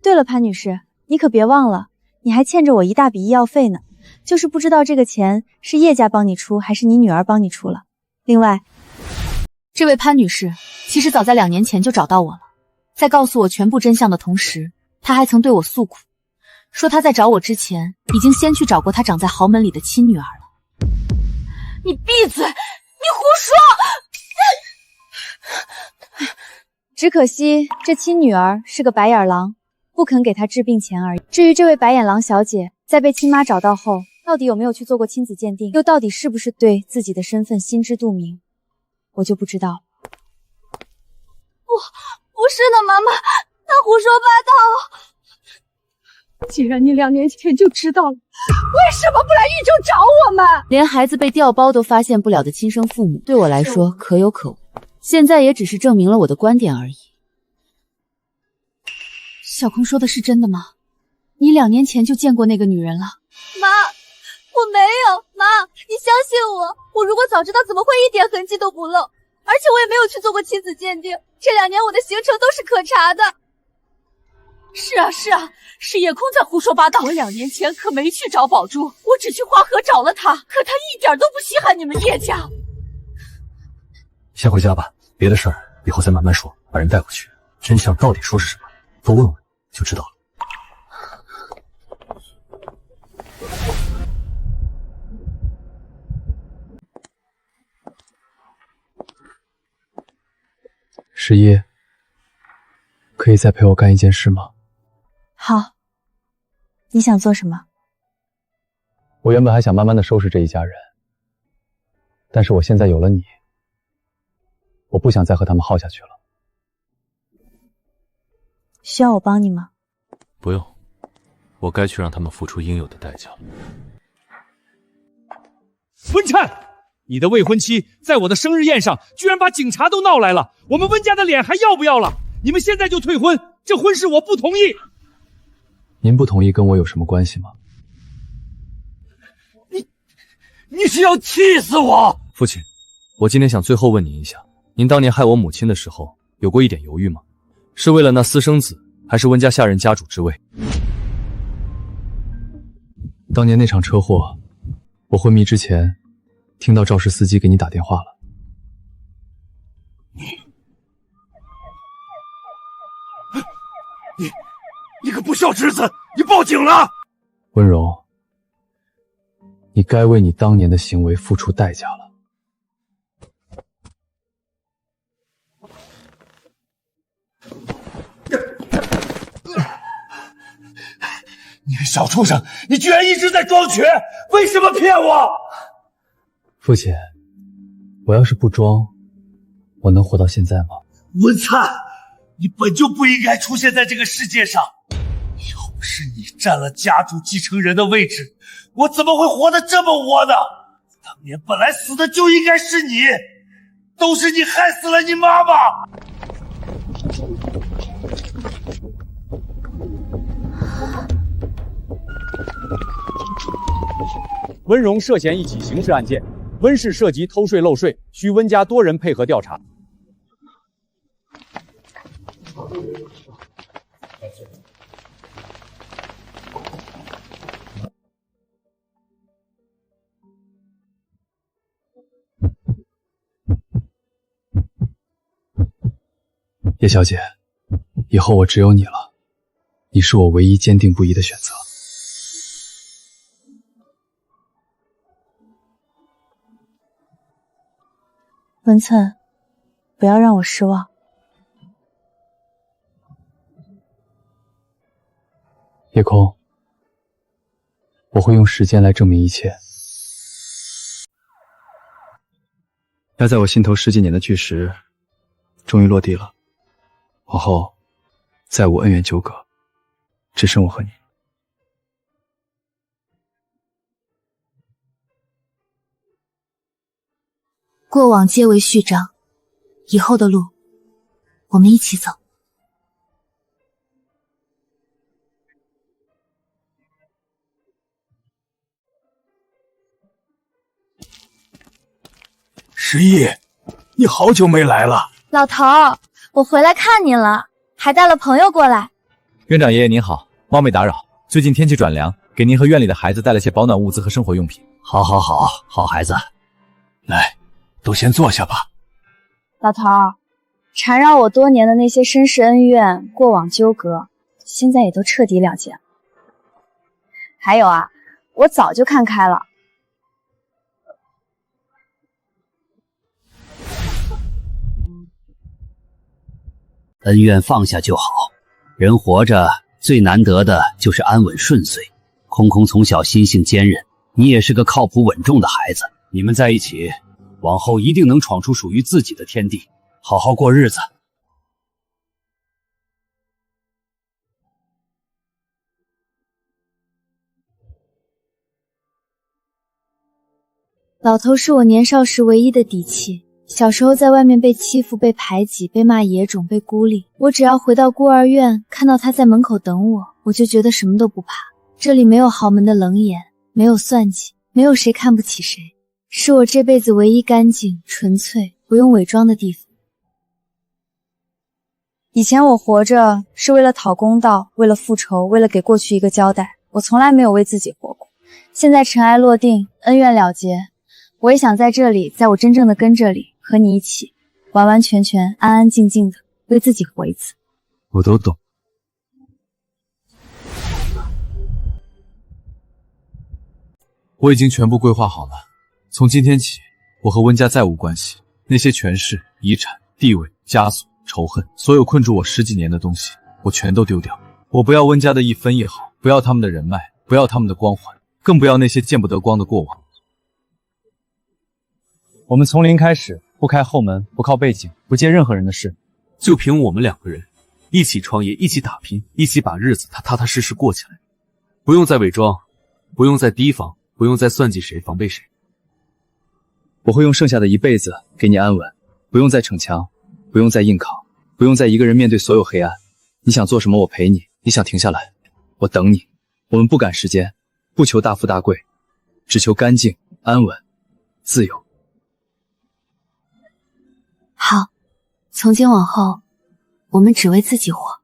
对了，潘女士，你可别忘了，你还欠着我一大笔医药费呢，就是不知道这个钱是叶家帮你出，还是你女儿帮你出了。另外，这位潘女士其实早在2年前就找到我了，在告诉我全部真相的同时，她还曾对我诉苦，说她在找我之前已经先去找过她长在豪门里的亲女儿了。你闭嘴！你胡说！只可惜这亲女儿是个白眼狼，不肯给她治病钱而已。至于这位白眼狼小姐在被亲妈找到后，到底有没有去做过亲子鉴定，又到底是不是对自己的身份心知肚明，我就不知道了。不是的，妈妈，她胡说八道。既然你2年前就知道了，为什么不来豫州找我们？连孩子被调包都发现不了的亲生父母，对我来说可有可无。现在也只是证明了我的观点而已。小空说的是真的吗？你2年前就见过那个女人了？妈，我没有。妈，你相信我，我如果早知道怎么会一点痕迹都不漏？而且我也没有去做过亲子鉴定，这2年我的行程都是可查的。是啊，是叶空在胡说八道。我2年前可没去找宝珠，我只去花河找了他，可他一点都不稀罕你们叶家。先回家吧，别的事儿以后再慢慢说，把人带回去，真相到底说是什么，多问问就知道了。十一，可以再陪我干一件事吗？好，你想做什么？我原本还想慢慢的收拾这一家人，但是我现在有了你，我不想再和他们耗下去了。需要我帮你吗？不用，我该去让他们付出应有的代价了。温灿，你的未婚妻在我的生日宴上居然把警察都闹来了，我们温家的脸还要不要了？你们现在就退婚，这婚事我不同意。您不同意跟我有什么关系吗？你是要气死我！父亲，我今天想最后问您一下，您当年害我母亲的时候，有过一点犹豫吗？是为了那私生子，还是温家下任家主之位？当年那场车祸，我昏迷之前，听到肇事司机给你打电话了。你个不孝之子，你报警了！温柔，你该为你当年的行为付出代价了。你个小畜生，你居然一直在装瘸，为什么骗我？父亲，我要是不装，我能活到现在吗？温灿，你本就不应该出现在这个世界上。要不是你占了家主继承人的位置，我怎么会活得这么窝囊？当年本来死的就应该是你，都是你害死了你妈妈。温荣涉嫌一起刑事案件，温氏涉及偷税漏税，需温家多人配合调查。叶小姐，以后我只有你了，你是我唯一坚定不移的选择。文岑，不要让我失望。叶空，我会用时间来证明一切。压在我心头10几年的巨石，终于落地了。往后，再无恩怨纠葛，只剩我和你。过往皆为序章，以后的路，我们一起走。十一，你好久没来了。老头，我回来看您了，还带了朋友过来。院长爷爷您好，冒昧打扰，最近天气转凉，给您和院里的孩子带了些保暖物资和生活用品。好孩子，来，都先坐下吧。老头，缠绕我多年的那些身世恩怨、过往纠葛，现在也都彻底了结了。还有啊，我早就看开了。恩怨放下就好，人活着最难得的就是安稳顺遂。空空从小心性坚韧，你也是个靠谱稳重的孩子。你们在一起，往后一定能闯出属于自己的天地，好好过日子。老头是我年少时唯一的底气。小时候在外面被欺负、被排挤、被骂野种、被孤立，我只要回到孤儿院，看到他在门口等我，我就觉得什么都不怕。这里没有豪门的冷眼，没有算计，没有谁看不起谁，是我这辈子唯一干净、纯粹、不用伪装的地方。以前我活着是为了讨公道，为了复仇，为了给过去一个交代，我从来没有为自己活过。现在尘埃落定，恩怨了结，我也想在这里，在我真正的根这里，和你一起完完全全安安静静的为自己活一次。我都懂。我已经全部规划好了，从今天起，我和温家再无关系。那些权势、遗产、地位、枷锁、仇恨，所有困住我10几年的东西，我全都丢掉。我不要温家的一分一毫，不要他们的人脉，不要他们的光环，更不要那些见不得光的过往。我们从零开始，不开后门，不靠背景，不接任何人的事，就凭我们2个人，一起创业，一起打拼，一起把日子踏踏实实过起来。不用再伪装，不用再提防，不用再算计谁，防备谁。我会用剩下的一辈子给你安稳，不用再逞强，不用再硬扛，不用再一个人面对所有黑暗。你想做什么，我陪你；你想停下来，我等你。我们不赶时间，不求大富大贵，只求干净、安稳、自由。好，从今往后，我们只为自己活。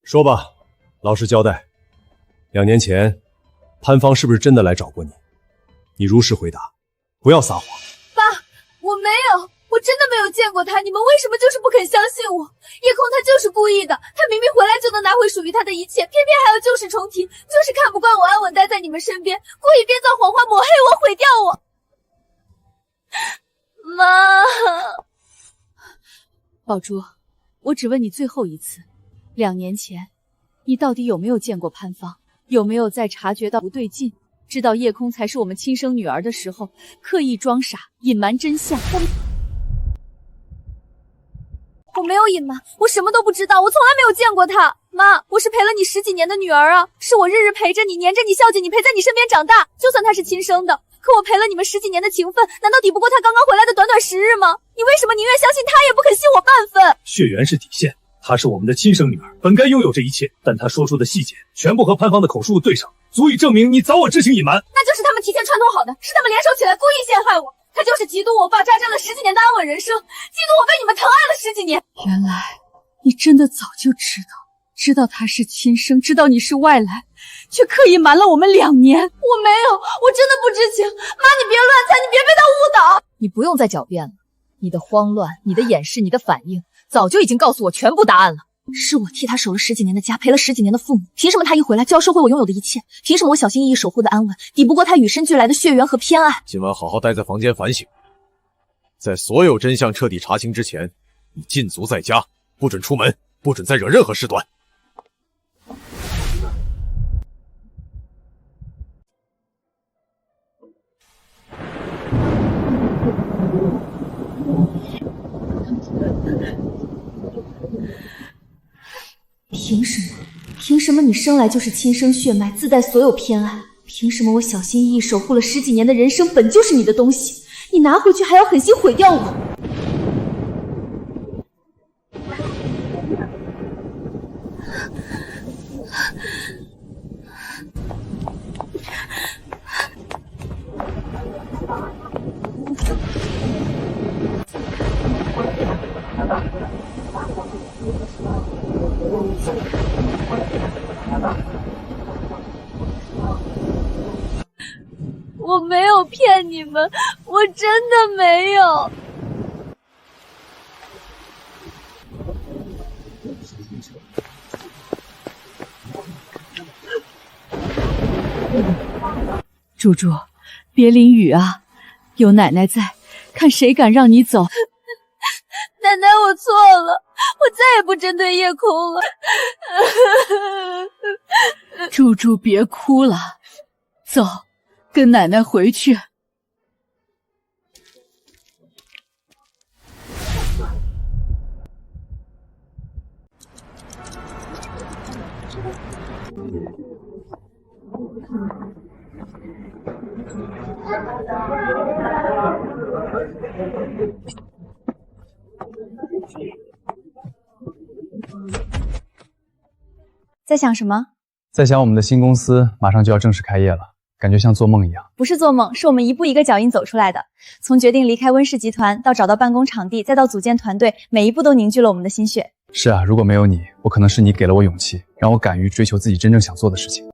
说吧，老实交代。2年前，潘芳是不是真的来找过你？你如实回答，不要撒谎。爸，我没有，我真的没有见过他，你们为什么就是不肯相信我？叶空他就是故意的，他明明回来就能拿回属于他的一切，偏偏还要旧事重提，就是看不惯我安稳待在你们身边，故意编造谎话抹黑我，毁掉我。妈，宝珠，我只问你最后一次，2年前，你到底有没有见过潘芳？有没有在察觉到不对劲，知道叶空才是我们亲生女儿的时候，刻意装傻，隐瞒真相。我没有隐瞒，我什么都不知道，我从来没有见过他。妈，我是陪了你10几年的女儿啊，是我日日陪着你，黏着你，孝敬你，陪在你身边长大。就算他是亲生的，可我陪了你们10几年的情分，难道抵不过他刚刚回来的短短10日吗？你为什么宁愿相信他，也不肯信我半分？血缘是底线，她是我们的亲生女儿，本该拥有这一切，但她说出的细节全部和潘芳的口述对上，足以证明你早晚知情隐瞒。那就是他们提前串通好的，是他们联手起来故意陷害我。他就是嫉妒我爸扎针了10几年的安稳人生，嫉妒我被你们疼爱了10几年。原来你真的早就知道他是亲生，知道你是外来，却刻意瞒了我们2年。我没有，我真的不知情。妈，你别乱猜，你别被他误导。你不用再狡辩了，你的慌乱，你的掩饰，你的反应，早就已经告诉我全部答案了。是我替他守了10几年的家，陪了10几年的父母，凭什么他一回来就要收回我拥有的一切？凭什么我小心翼翼守护的安稳，抵不过他与生俱来的血缘和偏爱？今晚好好待在房间反省，在所有真相彻底查清之前，你禁足在家，不准出门，不准再惹任何事端。凭什么你生来就是亲生血脉，自带所有偏爱？凭什么我小心翼翼守护了10几年的人生本就是你的东西，你拿回去还要狠心毁掉我？我没有骗你们，我真的没有。猪猪，别淋雨啊，有奶奶在，看谁敢让你走。奶奶，我错了，我再也不针对夜空了。猪猪，别哭了，走，跟奶奶回去。在想什么？在想我们的新公司马上就要正式开业了，感觉像做梦一样。不是做梦，是我们一步一个脚印走出来的。从决定离开温氏集团，到找到办公场地，再到组建团队，每一步都凝聚了我们的心血。是啊，如果没有你，我可能是你给了我勇气，让我敢于追求自己真正想做的事情。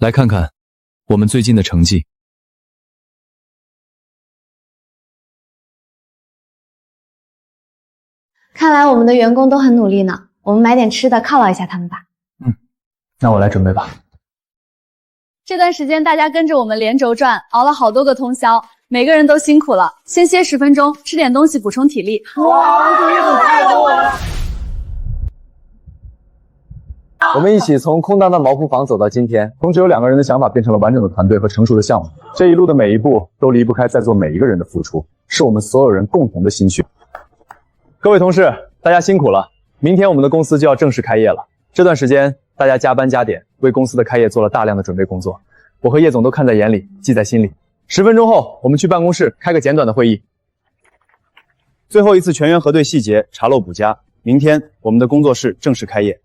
来看看我们最近的成绩。看来我们的员工都很努力呢，我们买点吃的犒劳一下他们吧。那我来准备吧。这段时间大家跟着我们连轴转，熬了好多个通宵，每个人都辛苦了。先歇10分钟，吃点东西补充体力。哇，这也很太多了。我们一起从空荡荡毛圃房走到今天，从只有2个人的想法变成了完整的团队和成熟的项目。这一路的每一步都离不开在座每一个人的付出，是我们所有人共同的心血。各位同事，大家辛苦了！明天我们的公司就要正式开业了。这段时间大家加班加点，为公司的开业做了大量的准备工作，我和叶总都看在眼里，记在心里。10分钟后，我们去办公室开个简短的会议。最后一次全员核对细节，查漏补加。明天我们的工作室正式开业。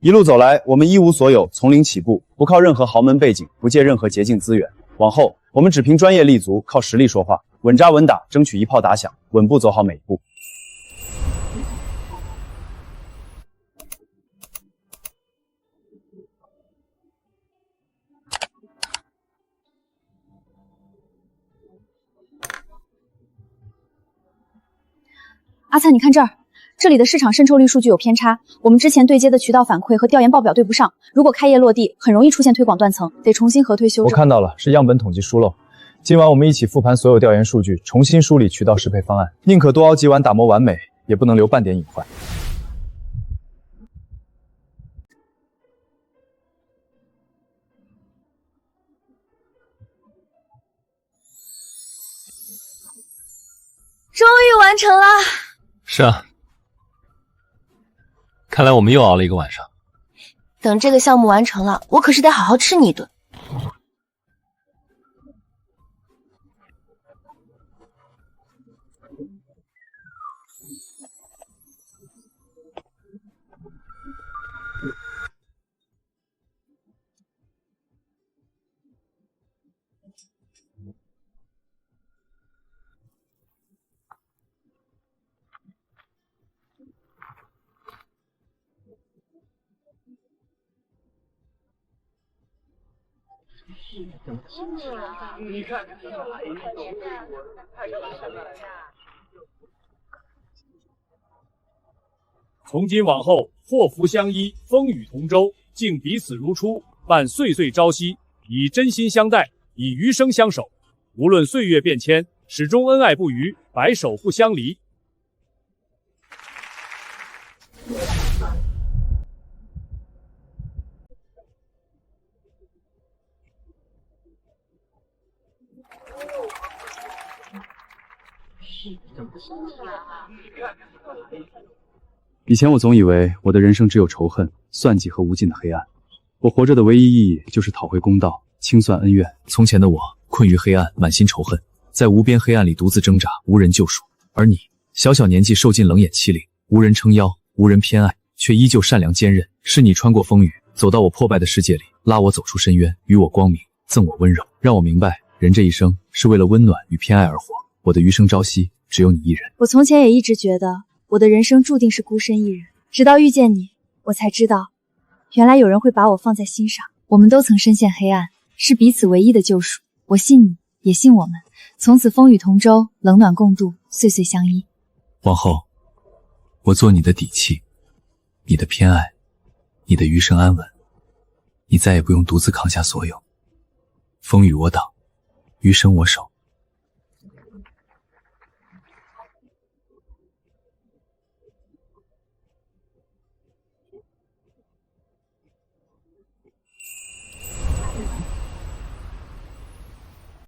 一路走来，我们一无所有，从零起步，不靠任何豪门背景，不借任何捷径资源。往后，我们只凭专业立足，靠实力说话，稳扎稳打，争取一炮打响，稳步走好每一步。阿灿，你看这儿，这里的市场渗透率数据有偏差，我们之前对接的渠道反馈和调研报表对不上，如果开业落地，很容易出现推广断层，得重新核推修正。我看到了，是样本统计疏漏。今晚我们一起复盘所有调研数据，重新梳理渠道适配方案，宁可多熬几碗打磨完美，也不能留半点隐患。终于完成了。是啊，看来我们又熬了一个晚上。等这个项目完成了，我可是得好好吃你一顿。你看，从今往后，祸福相依，风雨同舟，敬彼此如初，伴岁岁朝夕，以真心相待，以余生相守。无论岁月变迁，始终恩爱不渝，白首不相离。以前我总以为我的人生只有仇恨、算计和无尽的黑暗。我活着的唯一意义就是讨回公道，清算恩怨。从前的我困于黑暗，满心仇恨，在无边黑暗里独自挣扎，无人救赎。而你，小小年纪受尽冷眼欺凌，无人撑腰，无人偏爱，却依旧善良坚韧。是你穿过风雨，走到我破败的世界里，拉我走出深渊，与我光明，赠我温柔，让我明白，人这一生是为了温暖与偏爱而活。我的余生朝夕，只有你一人。我从前也一直觉得我的人生注定是孤身一人，直到遇见你，我才知道，原来有人会把我放在心上。我们都曾深陷黑暗，是彼此唯一的救赎。我信你，也信我们，从此风雨同舟，冷暖共度，岁岁相依。往后，我做你的底气，你的偏爱，你的余生安稳。你再也不用独自扛下所有，风雨我挡，余生我守。